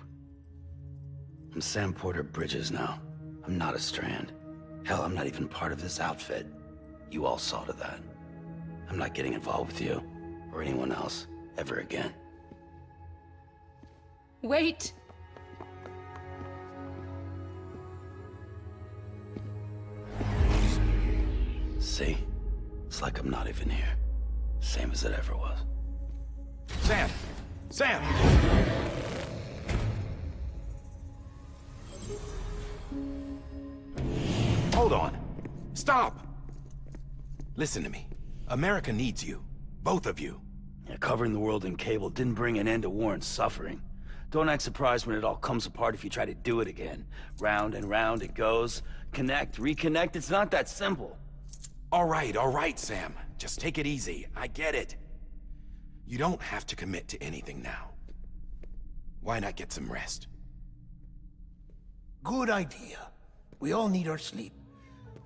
I'm Sam Porter Bridges now. I'm not a Strand. Hell, I'm not even part of this outfit. You all saw to that. I'm not getting involved with you, or anyone else, ever again.
Wait!
See? It's like I'm not even here. Same as it ever was.
Sam! Sam! Hold on. Stop! Listen to me. America needs you. Both of you.
Yeah, covering the world in cable didn't bring an end to war and suffering. Don't act surprised when it all comes apart if you try to do it again. Round and round it goes. Connect, reconnect, it's not that simple.
All right, Sam. Just take it easy. I get it. You don't have to commit to anything now. Why not get some rest?
Good idea. We all need our sleep.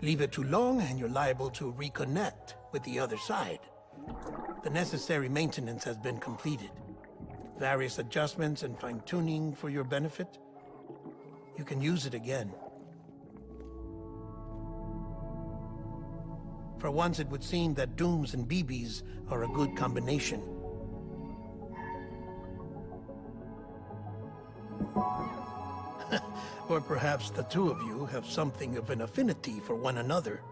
Leave it too long and you're liable to reconnect with the other side. The necessary maintenance has been completed. Various adjustments and fine-tuning for your benefit. You can use it again. For once, it would seem that Dooms and BBs are a good combination. Or perhaps the two of you have something of an affinity for one another.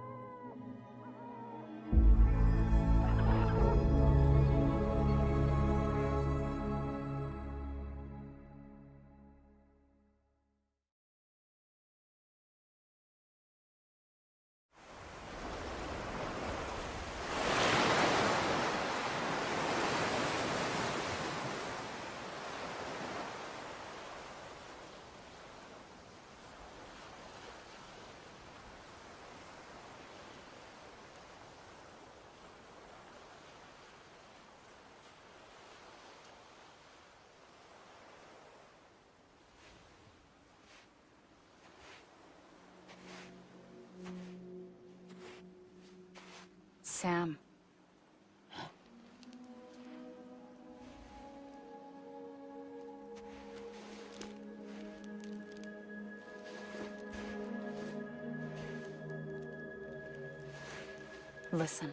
Sam. Listen.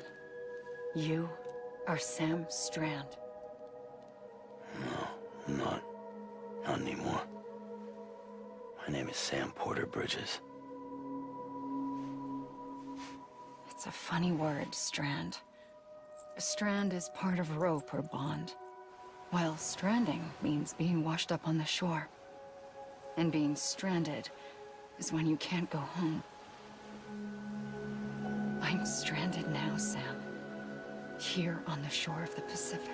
You are Sam Strand.
No, I'm not. Not anymore. My name is Sam Porter Bridges.
It's a funny word, strand. A strand is part of rope or bond, while stranding means being washed up on the shore. And being stranded is when you can't go home. I'm stranded now, Sam. Here on the shore of the Pacific.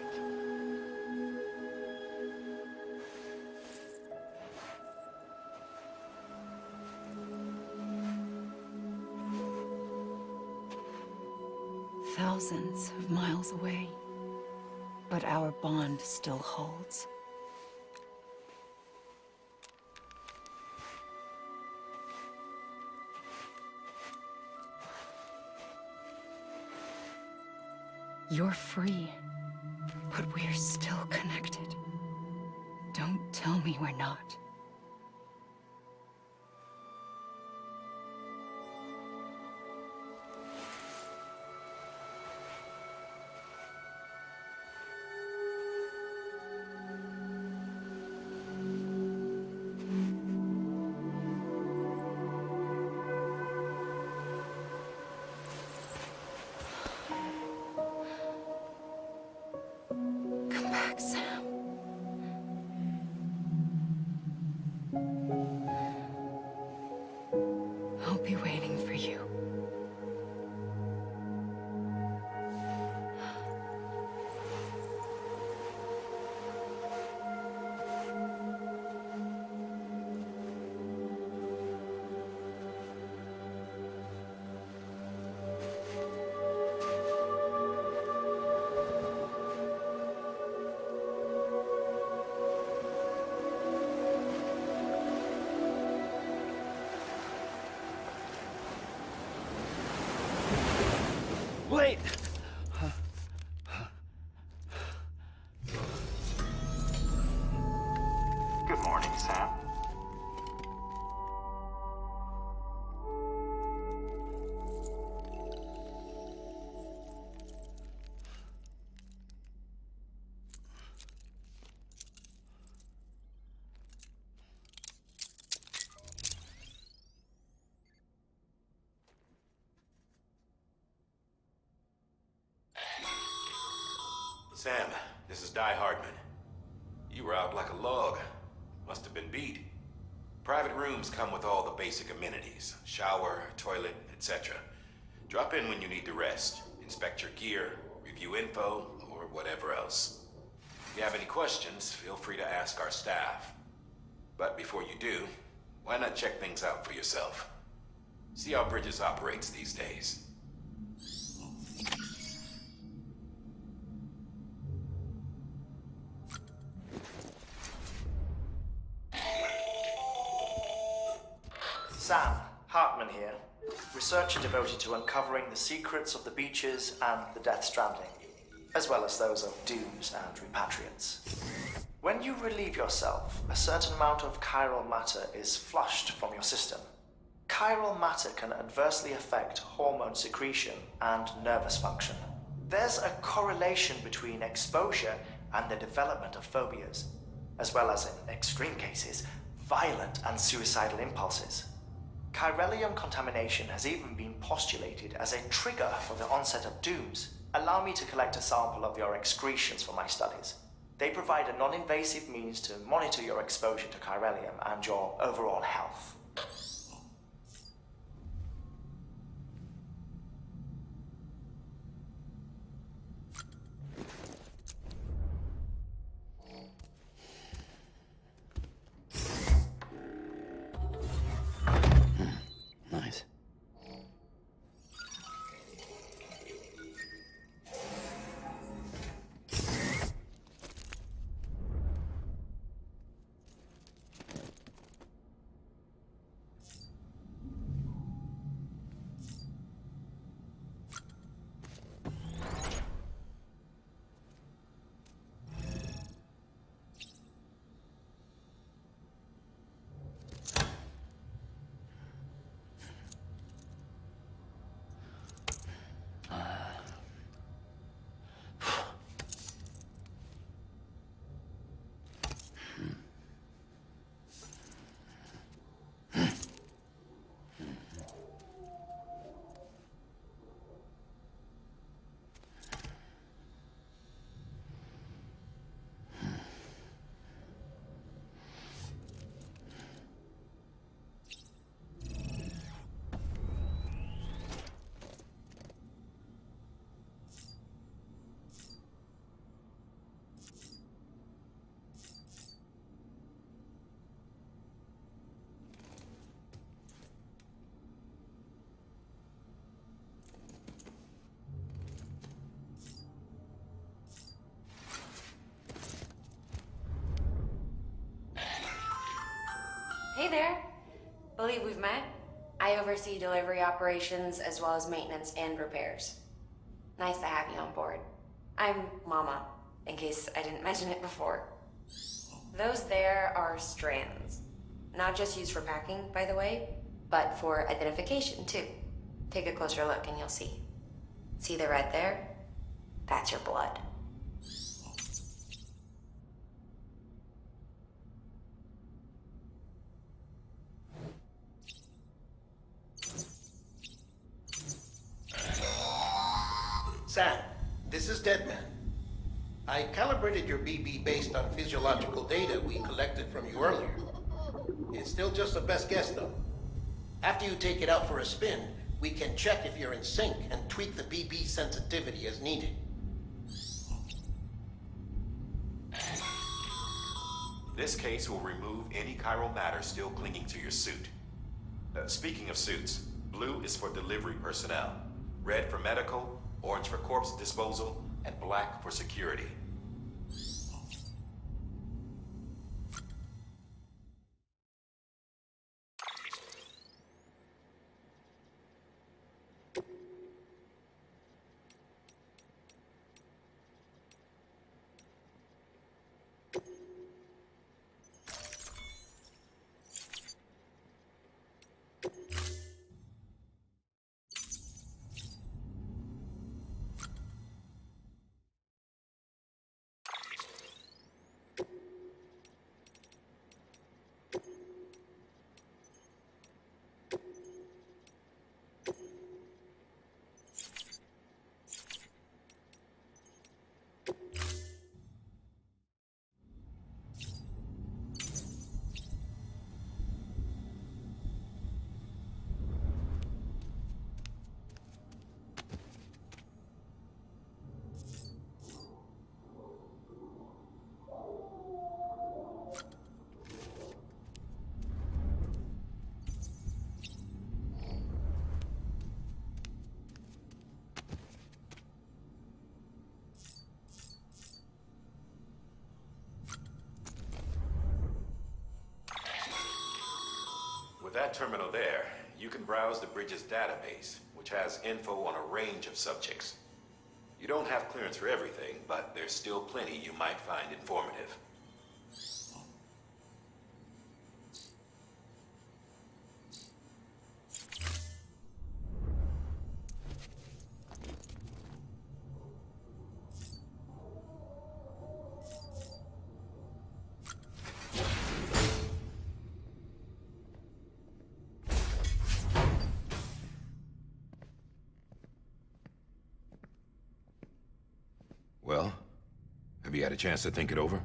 Thousands of miles away, but our bond still holds. You're free, but we're still connected. Don't tell me we're not. Come back, Sam. I'll be waiting for you.
Wait!
Good morning, Sam.
Sam, this is Di Hardman. You were out like a log. Must have been beat. Private rooms come with all the basic amenities. Shower, toilet, etc. Drop in when you need to rest. Inspect your gear, review info, or whatever else. If you have any questions, feel free to ask our staff. But before you do, why not check things out for yourself? See how Bridges operates these days.
Sam, Hartman here, researcher devoted to uncovering the secrets of the beaches and the Death Stranding, as well as those of dooms and repatriates. When you relieve yourself, a certain amount of chiral matter is flushed from your system. Chiral matter can adversely affect hormone secretion and nervous function. There's a correlation between exposure and the development of phobias, as well as, in extreme cases, violent and suicidal impulses. Chiralium contamination has even been postulated as a trigger for the onset of dooms. Allow me to collect a sample of your excretions for my studies. They provide a non-invasive means to monitor your exposure to chiralium and your overall health.
Nice.
Hey there. Believe we've met. I oversee delivery operations as well as maintenance and repairs. Nice to have you on board. I'm Mama, in case I didn't mention it before. Those there are strands. Not just used for packing, by the way, but for identification too. Take a closer look and you'll see. See the red there? That's your blood.
Sam, this is Deadman. I calibrated your BB based on physiological data we collected from you earlier. It's still just a best guess, though. After you take it out for a spin, we can check if you're in sync and tweak the BB sensitivity as needed.
This case will remove any chiral matter still clinging to your suit. Speaking of suits, blue is for delivery personnel, red for medical, orange for corpse disposal, and black for security. that terminal there, you can browse the bridge's database, which has info on a range of subjects. You don't have clearance for everything, but there's still plenty you might find informative.
Well, have you had a chance to think it over?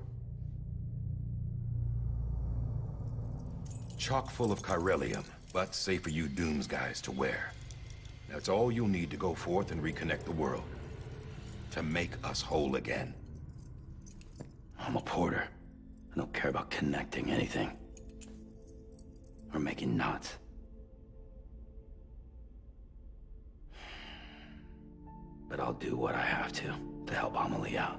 Chock full of chiralium, but safe for you Dooms guys to wear. That's all you'll need to go forth and reconnect the world. To make us whole again.
I'm a porter. I don't care about connecting anything. Or making knots. But I'll do what I have to help Amelie out.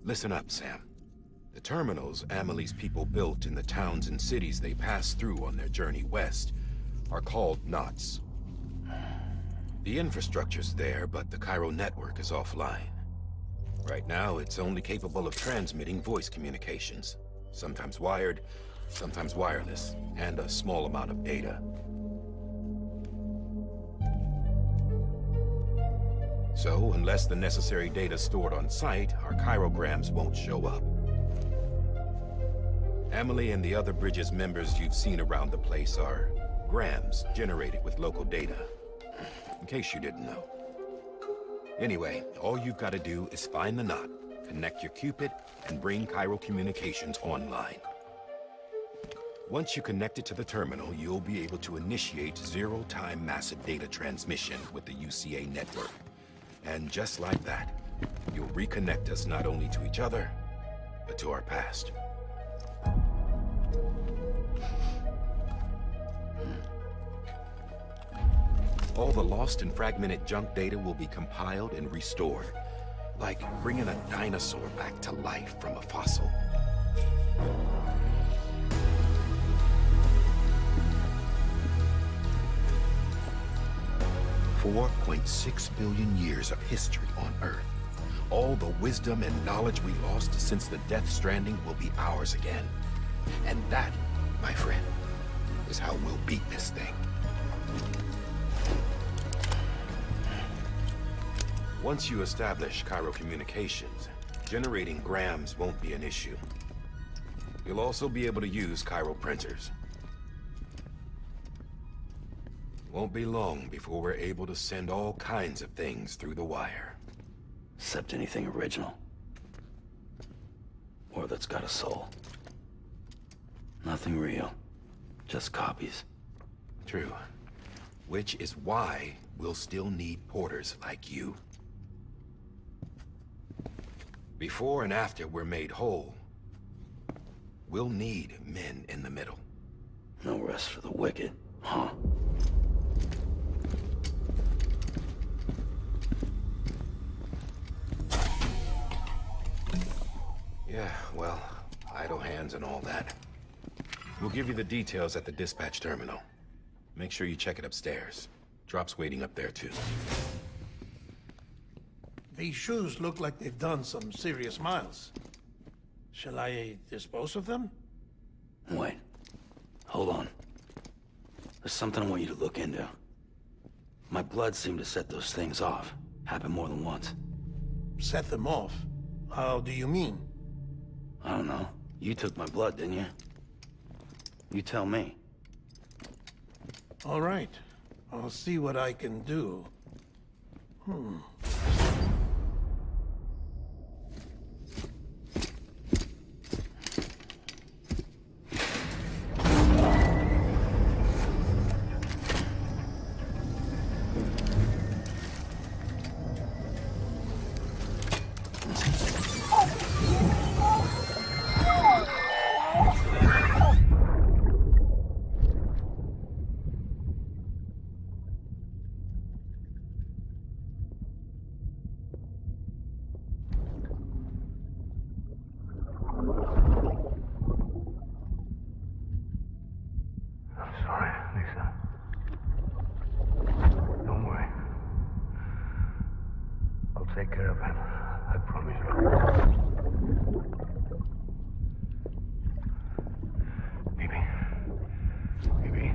Listen up, Sam. The terminals Amelie's people built in the towns and cities they passed through on their journey west are called knots. The infrastructure's there, but the Cairo network is offline. Right now, it's only capable of transmitting voice communications, sometimes wired, sometimes wireless, and a small amount of data. So, unless the necessary data stored on site, our chirograms won't show up. Amelie and the other Bridges members you've seen around the place are grams generated with local data. In case you didn't know. Anyway, all you've got to do is find the knot, connect your Cupid, and bring Cairo communications online. Once you connect it to the terminal, you'll be able to initiate zero-time massive data transmission with the UCA network. And just like that, you'll reconnect us not only to each other, but to our past. All the lost and fragmented junk data will be compiled and restored, like bringing a dinosaur back to life from a fossil. $4.6 billion years of history on Earth. All the wisdom and knowledge we lost since the Death Stranding will be ours again. And that, my friend, is how we'll beat this thing. Once you establish Cairo communications, generating grams won't be an issue. You'll also be able to use Cairo printers. Won't be long before we're able to send all kinds of things through the wire.
Except anything original. Or that's got a soul. Nothing real. Just copies.
True. Which is why we'll still need porters like you. Before and after we're made whole, we'll need men in the middle.
No rest for the wicked, huh?
Yeah, well, idle hands and all that. We'll give you the details at the dispatch terminal. Make sure you check it upstairs. Drop's waiting up there, too.
These shoes look like they've done some serious miles. Shall I dispose of them?
Wait. Hold on. There's something I want you to look into. My blood seemed to set those things off. Happened more than once.
Set them off? How do you mean?
I don't know. You took my blood, didn't you? You tell me.
All right. I'll see what I can do.
I'll take care of him. I promise you. Baby. Baby.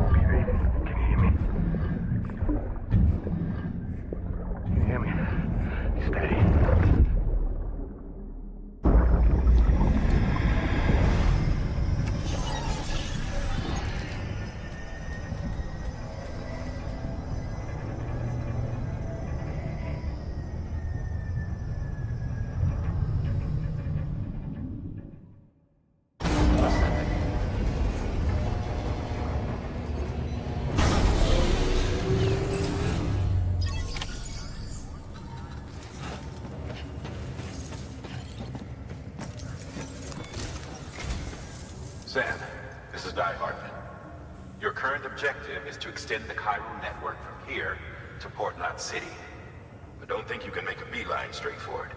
Baby, can you hear me? Can you hear me? Steady.
Sam, this is Di Hartman. Your current objective is to extend the Cairo network from here to Port Knot City. But don't think you can make a beeline straight for it.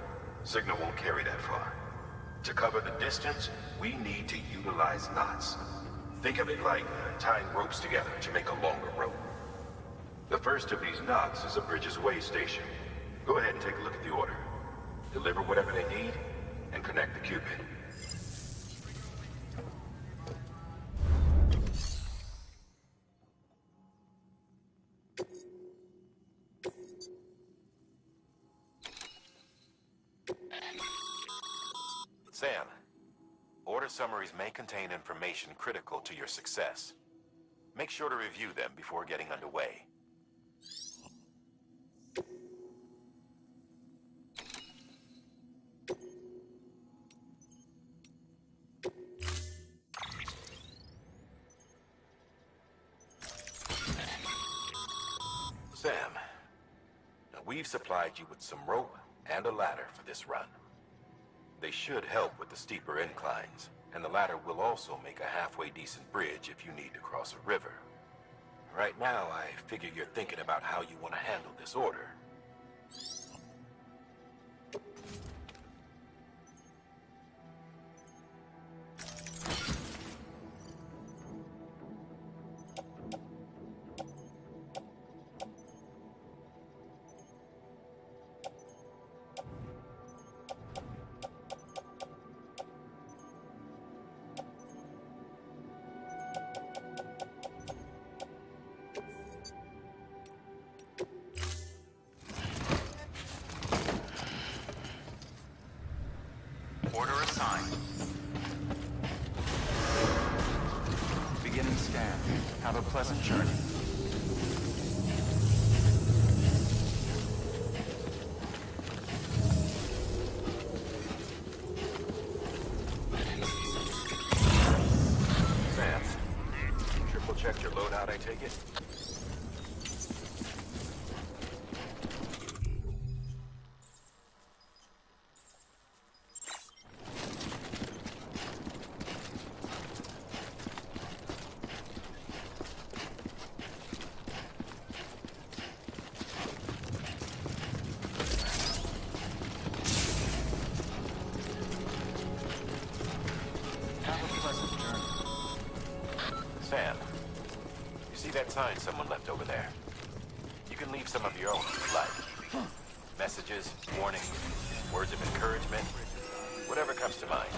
Signal won't carry that far. To cover the distance, we need to utilize knots. Think of it like tying ropes together to make a longer rope. The first of these knots is a Bridges Way station. Go ahead and take a look at the order. Deliver whatever they need, and connect the Cupid. Sam, order summaries may contain information critical to your success. Make sure to review them before getting underway. Sam, now we've supplied you with some rope and a ladder for this run. They should help with the steeper inclines, and the ladder will also make a halfway decent bridge if you need to cross a river. Right now, I figure you're thinking about how you want to handle this order.
Order assigned. Beginning scan. Have a pleasant journey.
Sam, triple checked your loadout, I take it? Sam, you see that sign someone left over there? You can leave some of your own if you like. Messages, warnings, words of encouragement, whatever comes to mind.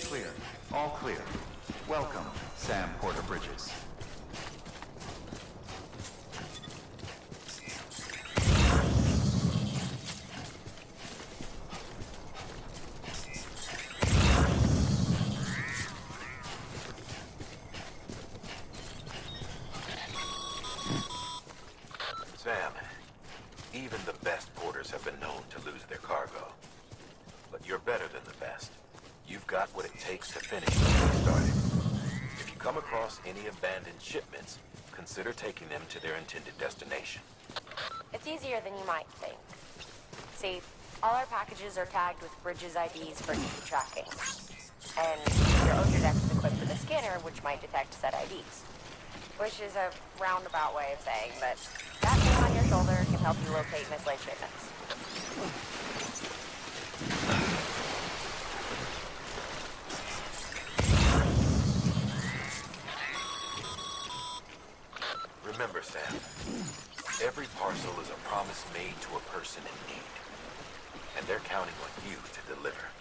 Clear. All clear. Welcome, Sam Porter Bridges.
Sam, even the best porters have been known to lose their cargo. But you're better than the best. You've got what it takes to finish what they started. If you come across any abandoned shipments, consider taking them to their intended destination.
It's easier than you might think. See, all our packages are tagged with Bridges IDs for easy tracking. And your Otaku is equipped with a scanner which might detect said IDs. Which is a roundabout way of saying that that thing on your shoulder can help you locate mislaid shipments.
Every parcel is a promise made to a person in need. And they're counting on you to deliver.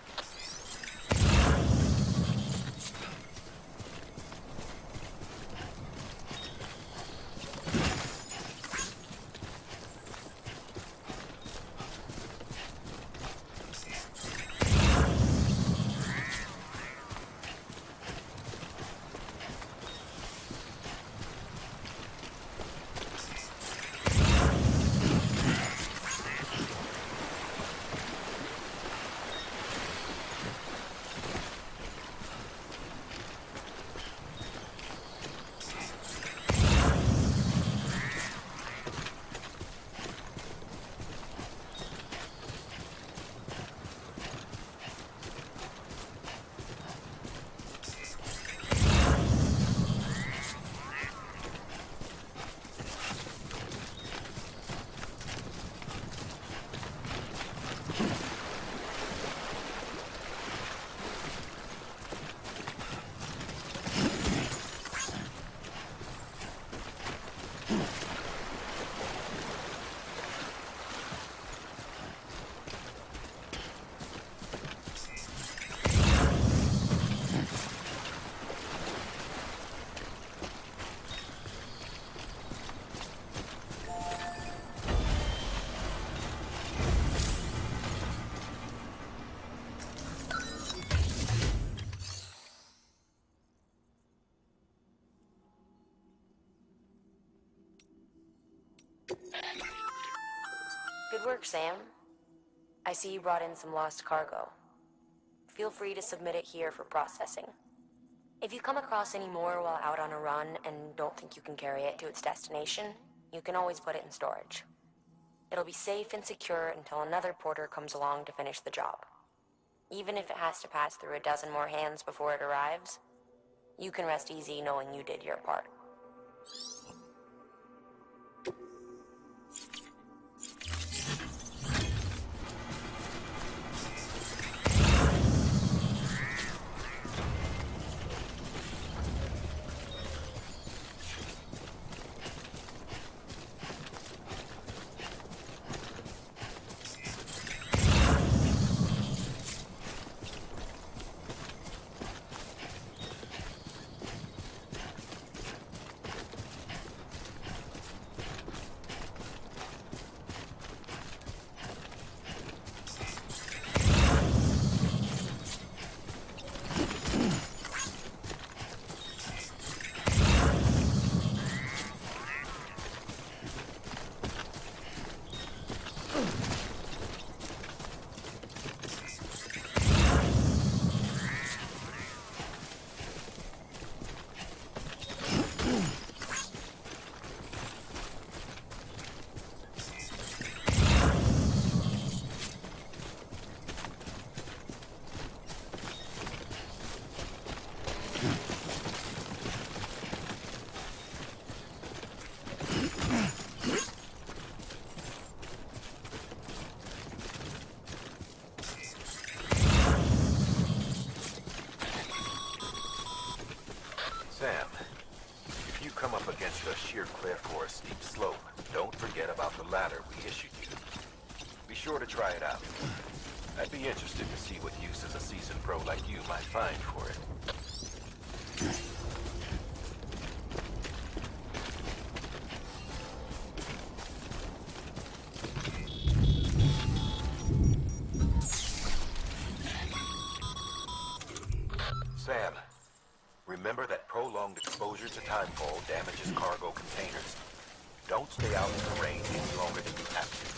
Good work, Sam. I see you brought in some lost cargo. Feel free to submit it here for processing. If you come across any more while out on a run and don't think you can carry it to its destination, you can always put it in storage. It'll be safe and secure until another porter comes along to finish the job. Even if it has to pass through a dozen more hands before it arrives, you can rest easy knowing you did your part.
Sam, if you come up against a sheer cliff or a steep slope, don't forget about the ladder we issued you. Be sure to try it out. I'd be interested to see what uses a seasoned pro like you might find for it. Sam, remember that prolonged exposure to timefall damages cargo containers. Don't stay out in the rain any longer than you have to.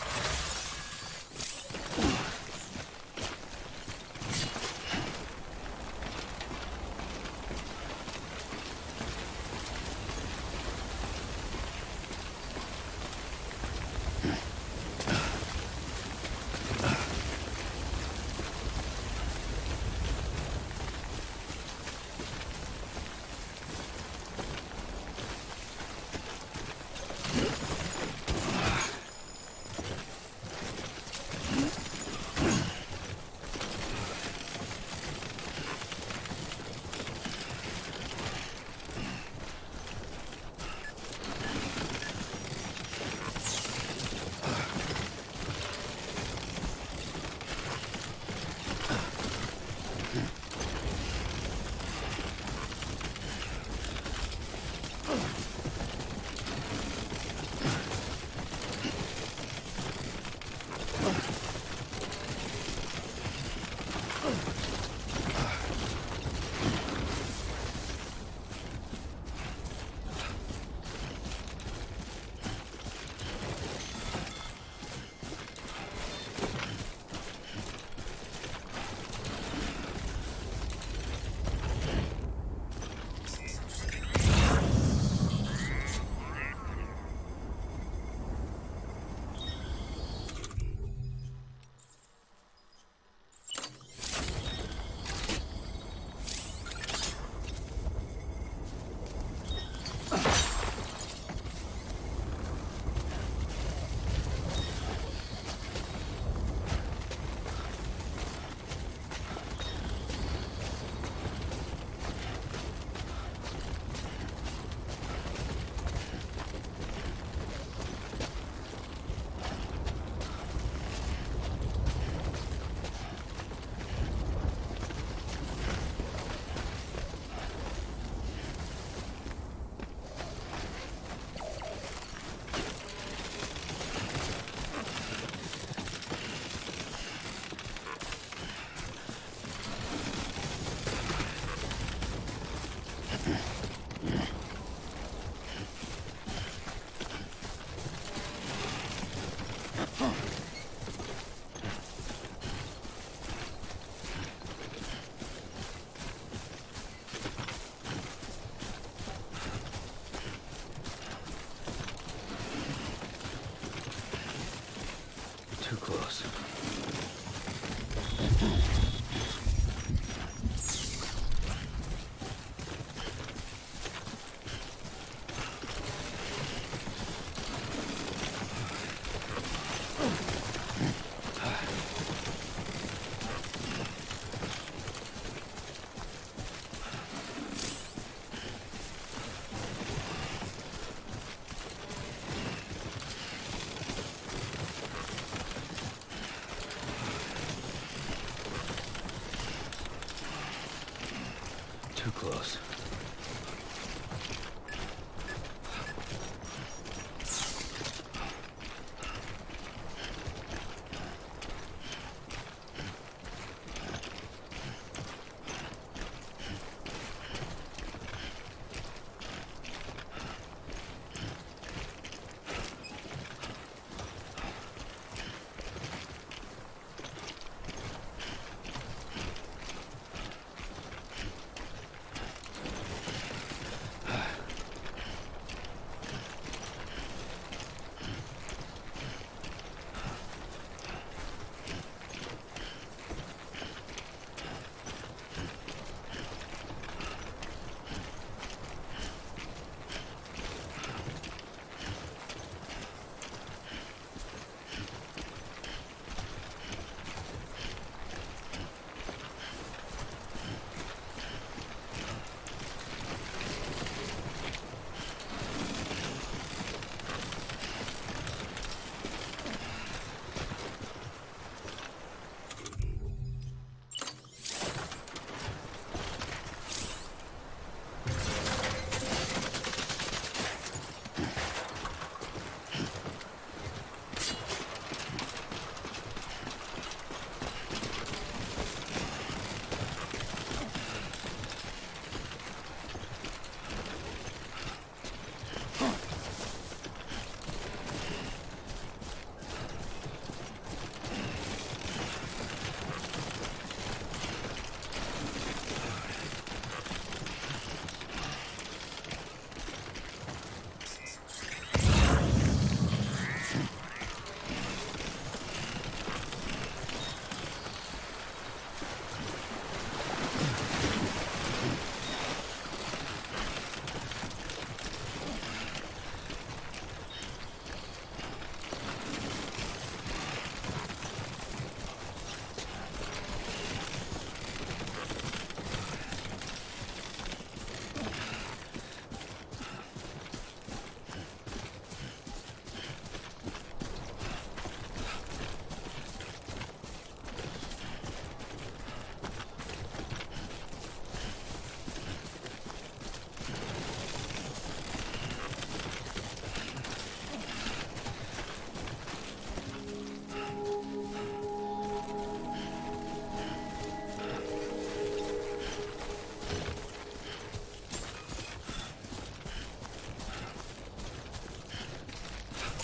close. Too close.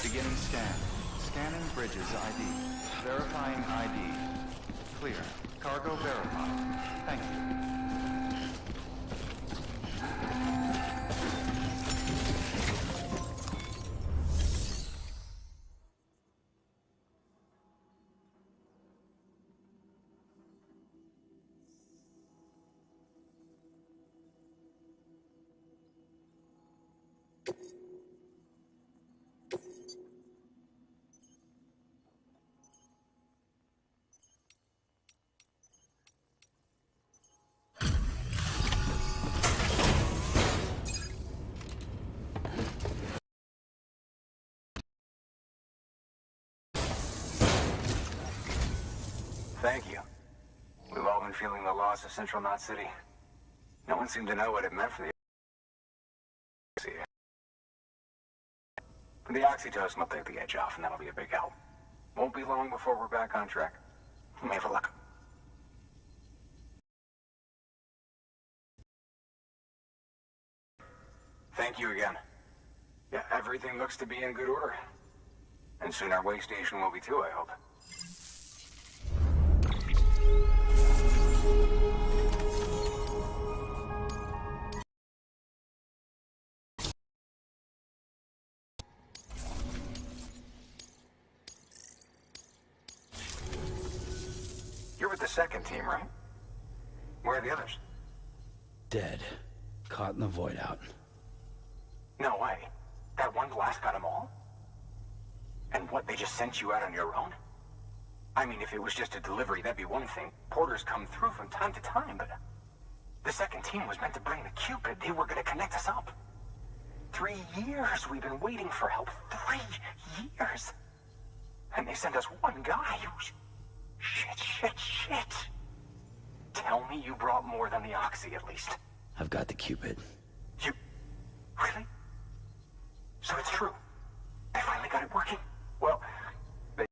Beginning scan. Scanning bridges ID. Verifying ID. Clear. Cargo verified. Thank you.
Thank you. We've all been feeling the loss of Central Knot City. No one seemed to know what it meant for the The oxytocin will take the edge off, and that'll be a big help. Won't be long before we're back on track. You may have a look. Thank you again. Yeah, everything looks to be in good order. And soon our way station will be too, I hope. second team, right? Where are the others?
Dead. Caught in the void out.
No way. That one blast got them all? And what, they just sent you out on your own? I mean, if it was just a delivery, that'd be one thing. Porters come through from time to time, but... The second team was meant to bring the Cupid. They were gonna connect us up. 3 years we've been waiting for help. 3 years! And they sent us one guy who's... Shit. Tell me you brought more than the Oxy, at least.
I've got the Cupid.
You... Really? So it's true. They finally got it working. Well, they...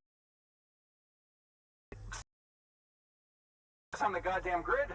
on the goddamn grid.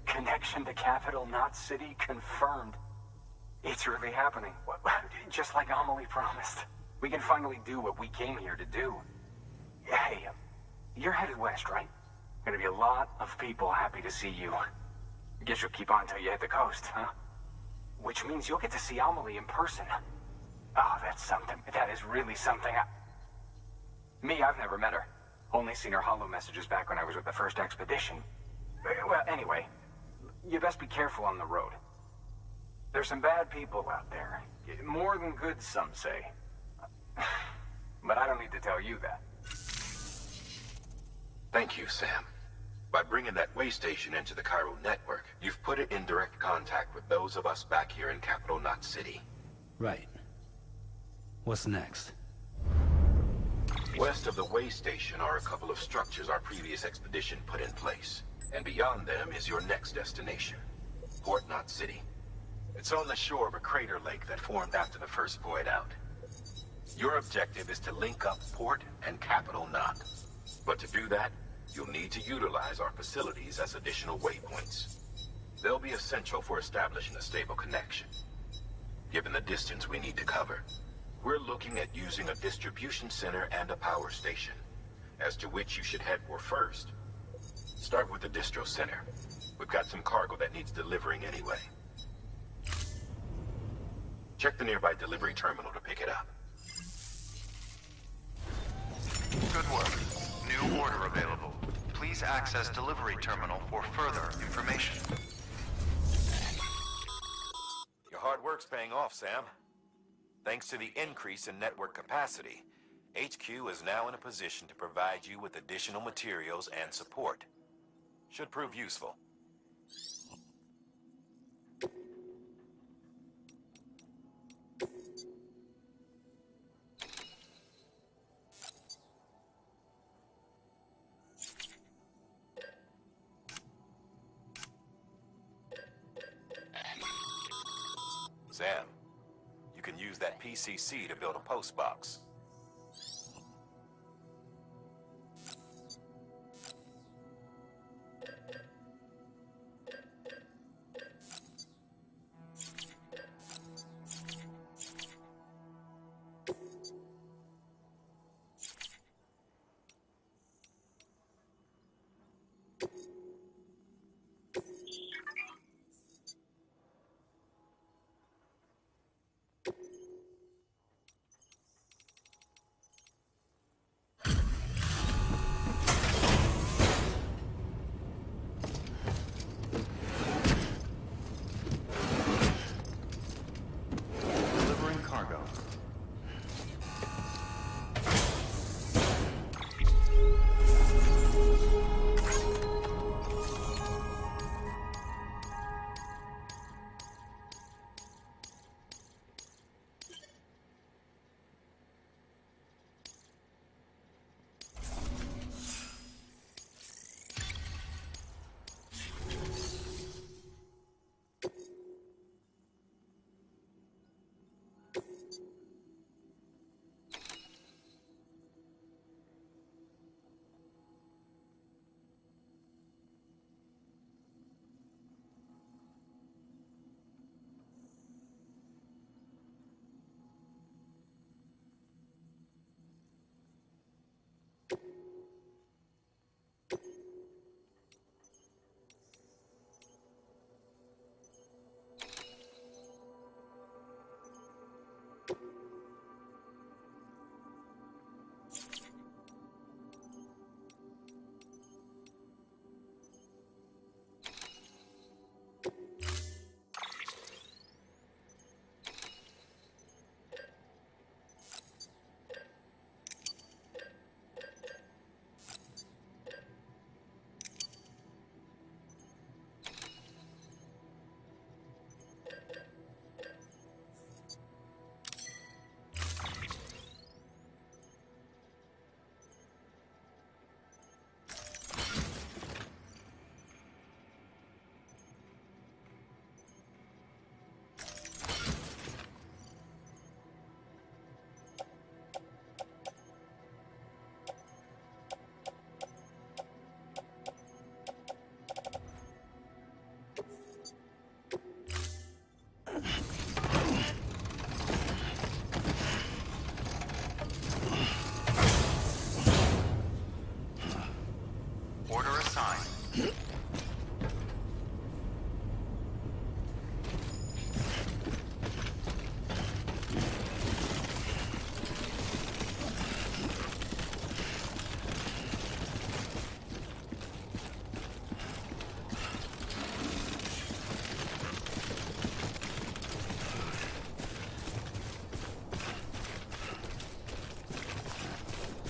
Connection to capital, not city, confirmed. It's really happening. Just like Amelie promised. We can finally do what we came here to do. Hey, you're headed west, right? Gonna be a lot of people happy to see you. Guess you'll keep on till you hit the coast, huh? Which means you'll get to see Amelie in person. Oh, that's something. That is really something. Me, I've never met her. Only seen her holo messages back when I was with the first expedition. Well, anyway, you best be careful on the road. There's some bad people out there. More than good, some say. But I don't need to tell you that.
Thank you, Sam. By bringing that way station into the Cairo network, you've put it in direct contact with those of us back here in Capital Knot City.
Right. What's next?
West of the way station are a couple of structures our previous expedition put in place. And beyond them is your next destination, Port Knot City. It's on the shore of a crater lake that formed after the first void out. Your objective is to link up Port and Capital Knot. But to do that, you'll need to utilize our facilities as additional waypoints. They'll be essential for establishing a stable connection. Given the distance we need to cover, we're looking at using a distribution center and a power station, as to which you should head for first. Start with the distro center. We've got some cargo that needs delivering anyway. Check the nearby delivery terminal to pick it up.
Good work. New order available. Please access delivery terminal for further information.
Your hard work's paying off, Sam. Thanks to the increase in network capacity, HQ is now in a position to provide you with additional materials and support. Should prove useful. Sam, you can use that PCC to build a post box.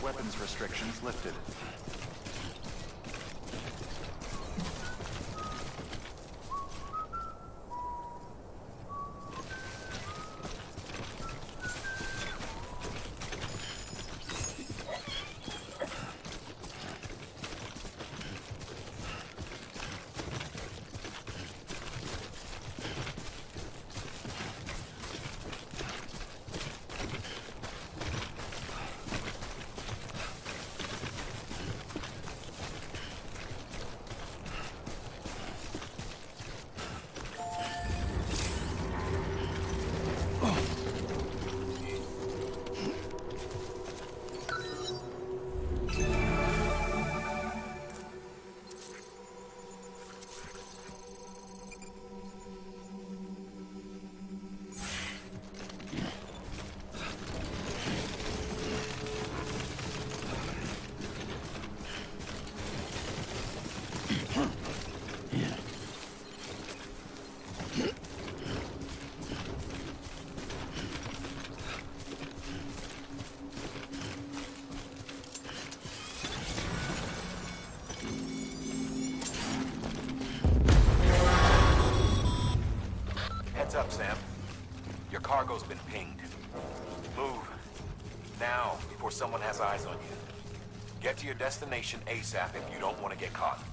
Weapons restrictions lifted.
Heads up, Sam. Your cargo's been pinged. Move. Now, before someone has eyes on you. Get to your destination ASAP if you don't want to get caught.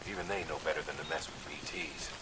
Even they know better than to mess with BTs.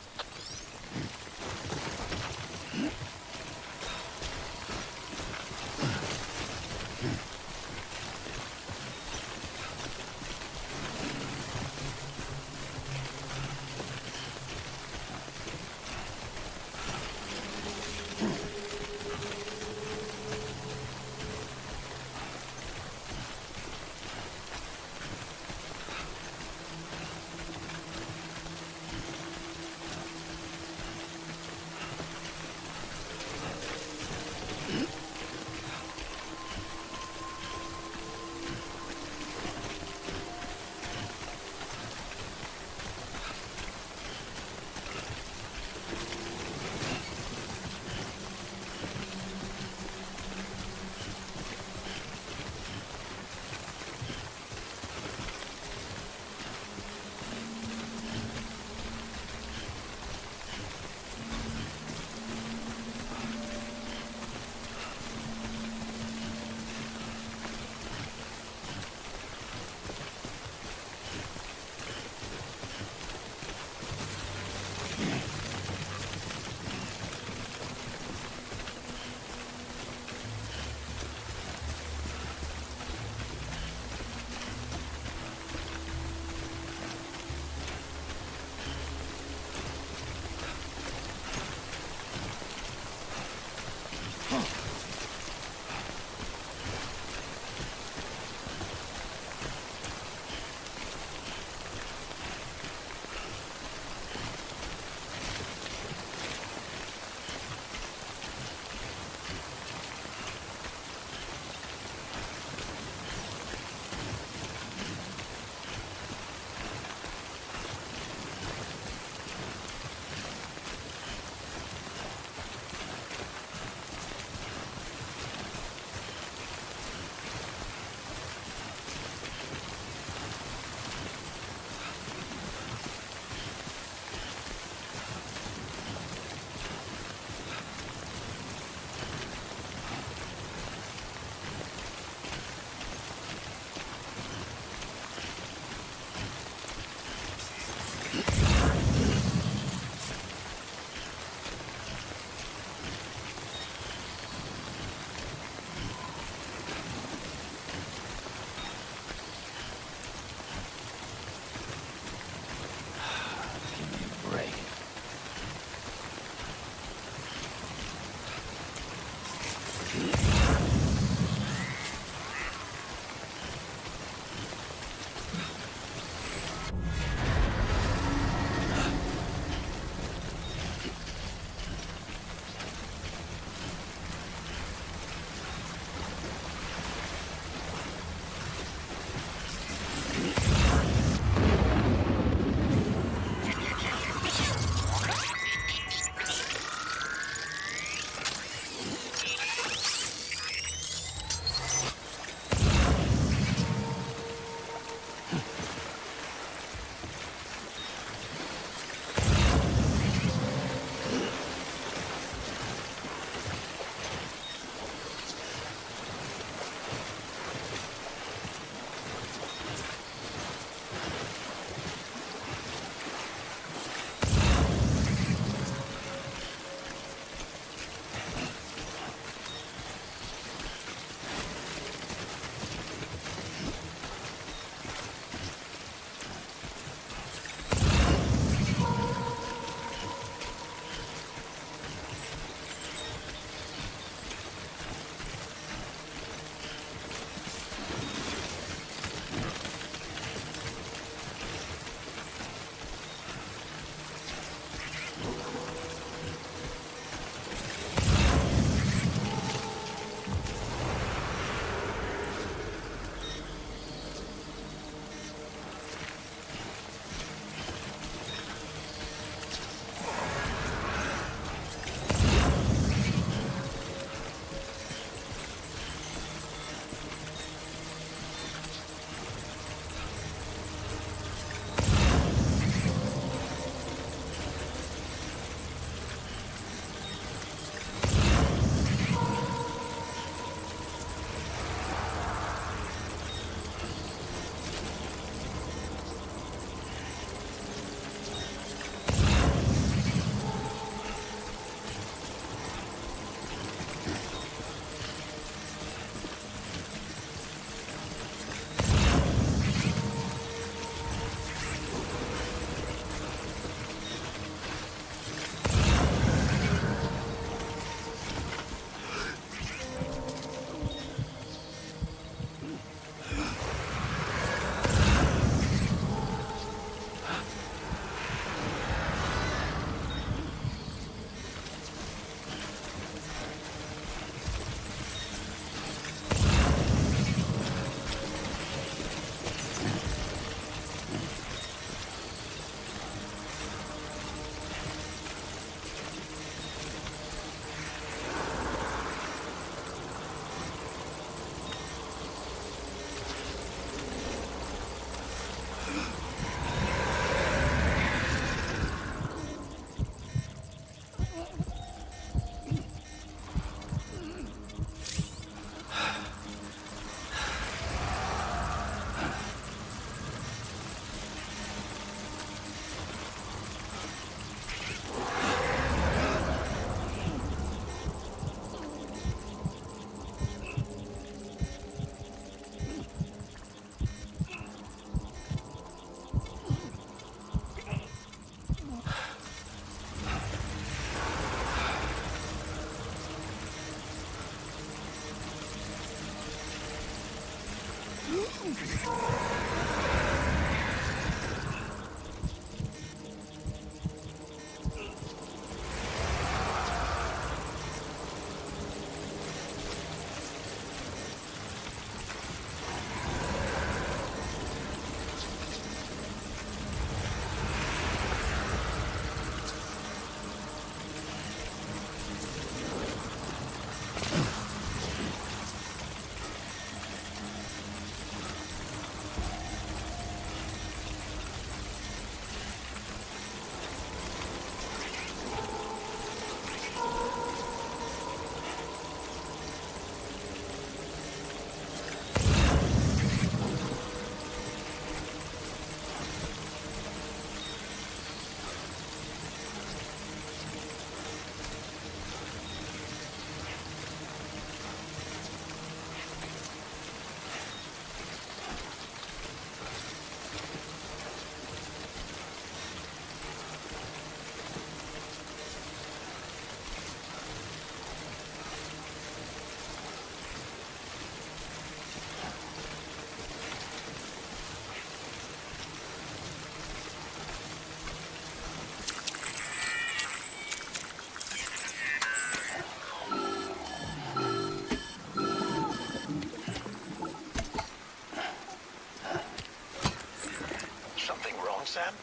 Sam?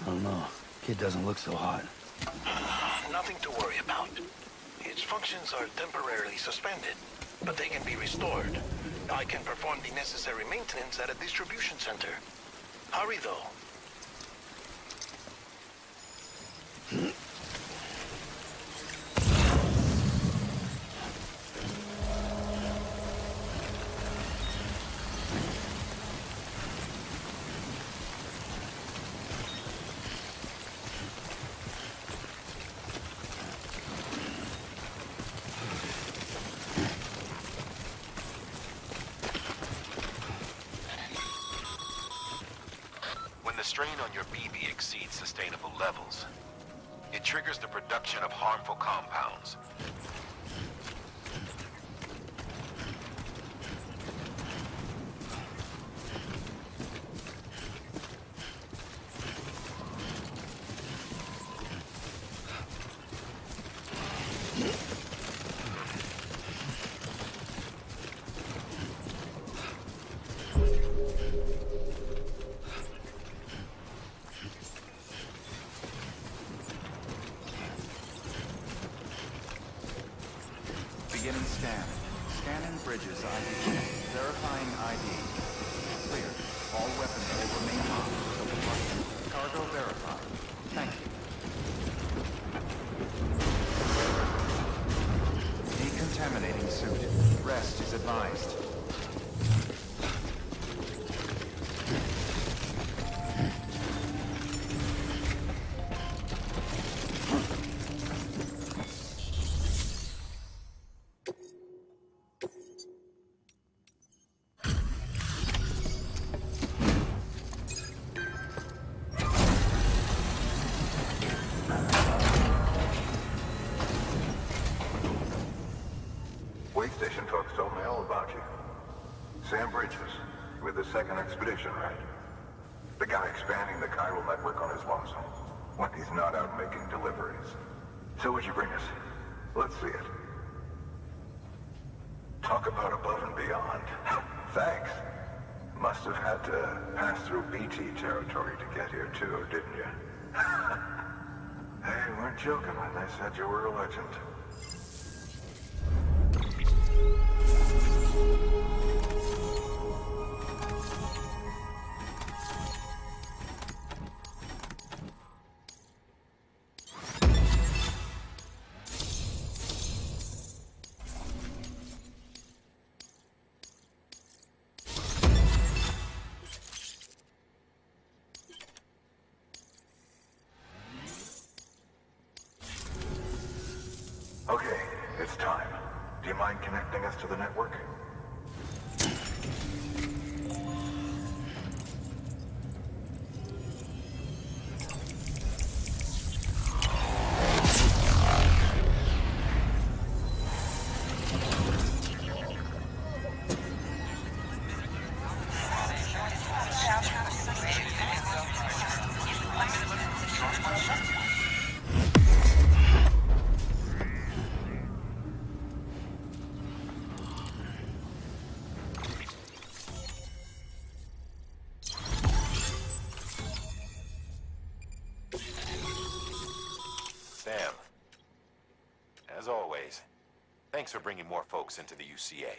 I don't know. Kid doesn't look so hot.
Nothing to worry about. Its functions are temporarily suspended, but they can be restored. I can perform the necessary maintenance at a distribution center. Hurry, though.
When the strain on your BB exceeds sustainable levels, it triggers the production of harmful compounds.
Beginning scan. Scanning bridges ID. Verifying ID. Clear. All weapons will remain on until departure. Cargo verified. Thank you. Decontaminating suit. Rest is advised.
Wait station folks told me all about you. Sam Bridges, with the second expedition, right? The guy expanding the chiral network on his lonesome, when he's not out making deliveries. So what'd you bring us? Let's see it. Talk about above and beyond. Thanks. Must have had to pass through BT territory to get here too, didn't you? Hey, you weren't joking when they said you were a legend. mind connecting us to the network?
Sam, as always, thanks for bringing more folks into the UCA.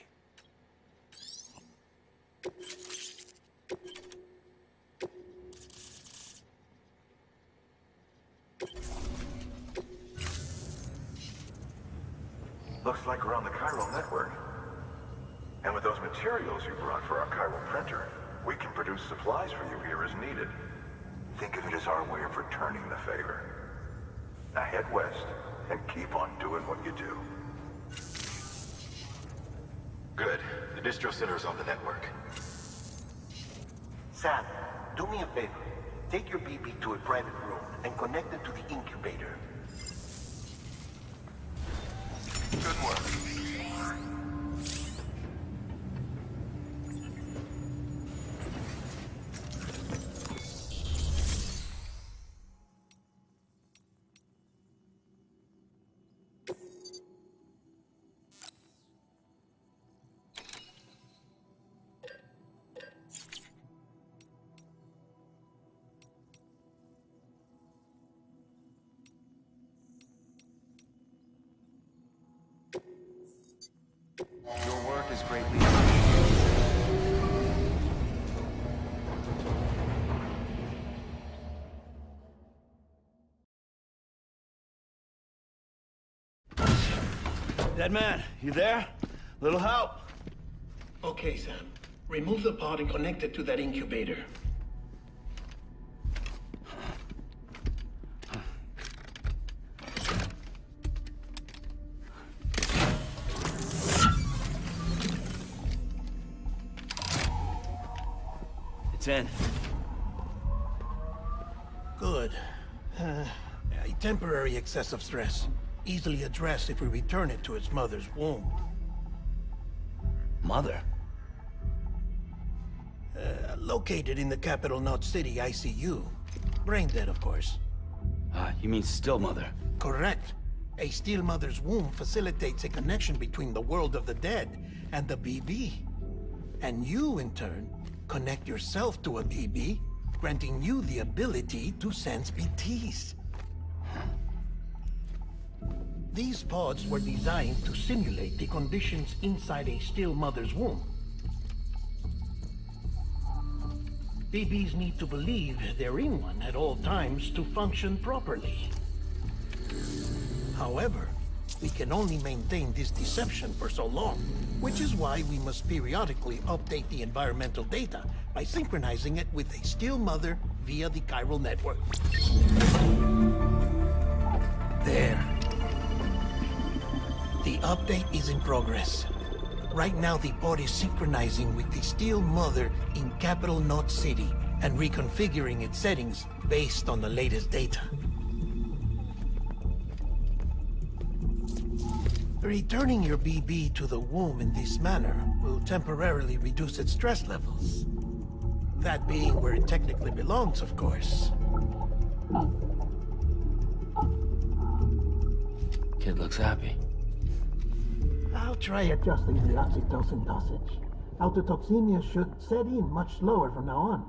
Looks like we're on the chiral network. And with those materials you brought for our chiral printer, we can produce supplies for you here as needed. Think of it as our way of returning the favor. Now head west and keep on doing what you do.
Good. The distro center's on the network.
Sam, do me a favor. Take your BB to a private room and connect it to the incubator.
Good work.
Your work is greatly appreciated.
Dead man, you there? Little help?
Okay, Sam. Remove the pod and connect it to that incubator.
It's in.
Good. A temporary excessive stress. Easily addressed if we return it to its mother's womb.
Mother?
Located in the capital Knot City ICU. Brain dead, of course.
You mean still mother?
Correct. A still mother's womb facilitates a connection between the world of the dead and the BB. And you, in turn, connect yourself to a BB, granting you the ability to sense BTs. These pods were designed to simulate the conditions inside a still mother's womb. BBs need to believe they're in one at all times to function properly. However, we can only maintain this deception for so long, which is why we must periodically update the environmental data by synchronizing it with a still mother via the chiral network. There. The update is in progress. Right now, the pod is synchronizing with the still mother in capital Knot City and reconfiguring its settings based on the latest data. Returning your BB to the womb in this manner will temporarily reduce its stress levels. That being where it technically belongs, of course.
Kid looks happy.
I'll try adjusting the oxytocin dosage. Autotoxemia should set in much slower from now on.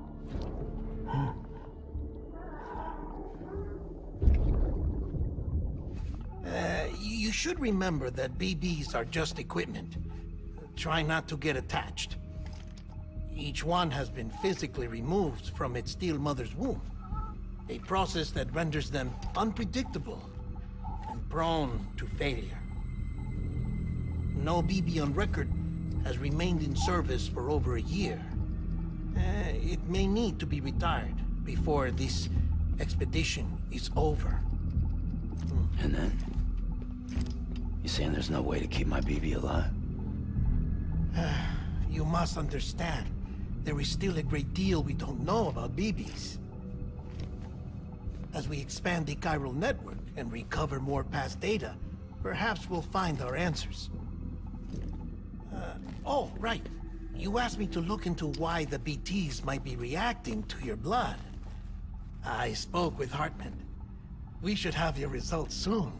You should remember that BBs are just equipment. Try not to get attached. Each one has been physically removed from its still mother's womb. A process that renders them unpredictable and prone to failure. No BB on record has remained in service for over a year. It may need to be retired before this expedition is over.
And then?
You saying there's no way to keep my BB alive?
You must understand, there is still a great deal we don't know about BBs. As we expand the chiral network and recover more past data, perhaps we'll find our answers. Oh, right. You asked me to look into why the BTs might be reacting to your blood. I spoke with Hartman. We should have your results soon.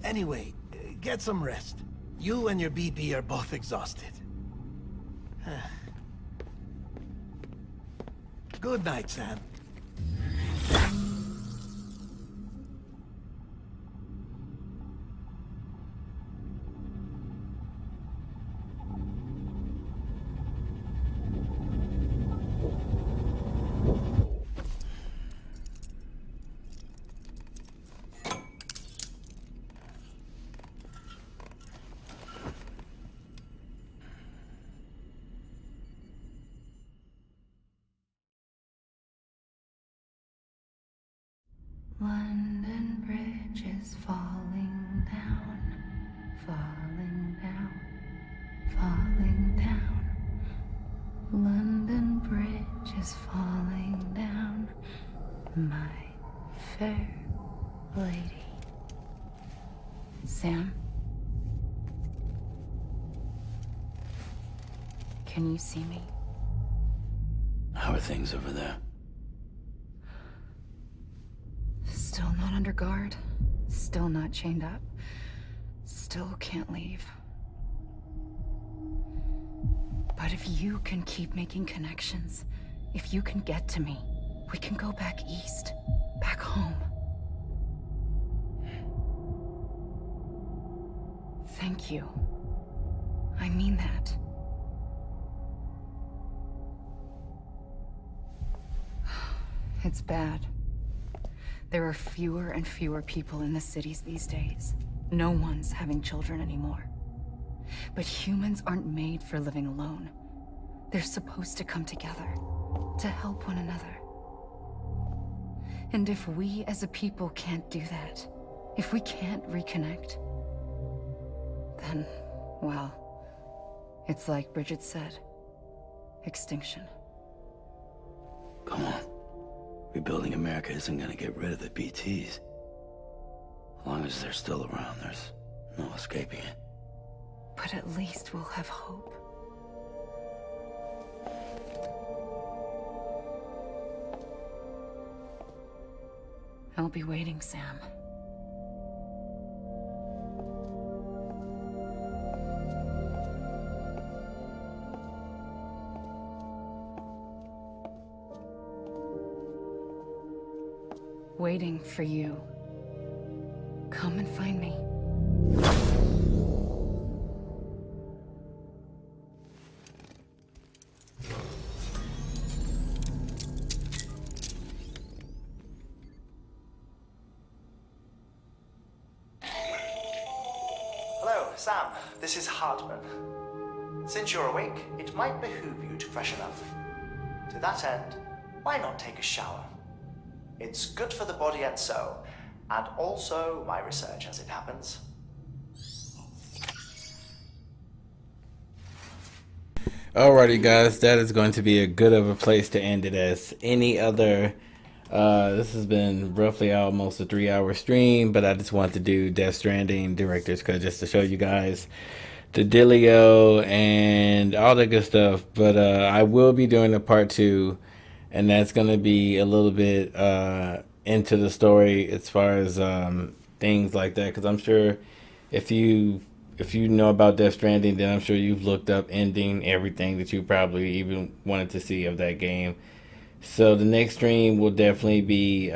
Anyway, get some rest. You and your BB are both exhausted. Good night, Sam.
London Bridge is falling down, falling down, falling down. London Bridge is falling down, my fair lady. Sam? Can you see me?
How are things over there?
Still not under guard, still not chained up, still can't leave. But if you can keep making connections, if you can get to me, we can go back east, back home. Thank you. I mean that. It's bad. There are fewer and fewer people in the cities these days. No one's having children anymore. But humans aren't made for living alone. They're supposed to come together, to help one another. And if we as a people can't do that, if we can't reconnect, then, well, it's like Bridget said, extinction.
Come on. Rebuilding America isn't gonna get rid of the BTs. As long as they're still around, there's no escaping it.
But at least we'll have hope. I'll be waiting, Sam. Waiting for you. Come and find me.
Hello, Sam. This is Hartman. Since you're awake, it might behoove you to freshen up. To that end, why not take a shower? It's good for the body and soul, and also my research as it happens.
Alrighty guys, that is going to be a good of a place to end it as any other. This has been roughly almost a 3-hour stream, but I just want to do Death Stranding Director's Cut just to show you guys the dealio and all that good stuff. But I will be doing a part 2, and that's going to be a little bit into the story as far as things like that, because I'm sure if you know about Death Stranding, then I'm sure you've looked up ending everything that you probably even wanted to see of that game. So the next stream will definitely be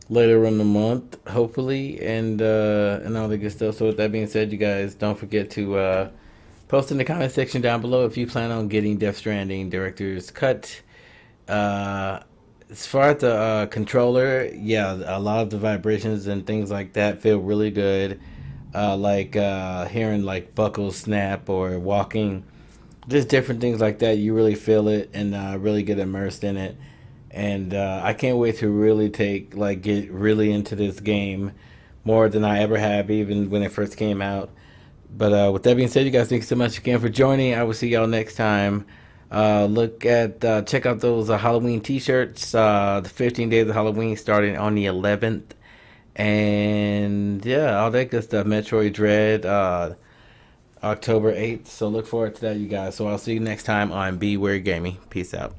later in the month, hopefully, and all the good stuff. So with that being said, you guys don't forget to post in the comment section down below if you plan on getting Death Stranding Director's Cut. As far as the controller, yeah, a lot of the vibrations and things like that feel really good. Like hearing like buckles snap or walking, just different things like that. You really feel it and really get immersed in it. And I can't wait to really get really into this game more than I ever have, even when it first came out. But with that being said, you guys, thank you so much again for joining. I will see y'all next time. Check out those Halloween t-shirts. The 15 days of Halloween starting on the 11th. And yeah, all that good stuff. Metroid Dread, October 8th. So look forward to that, you guys. So I'll see you next time on B.Weird Gaming. Peace out.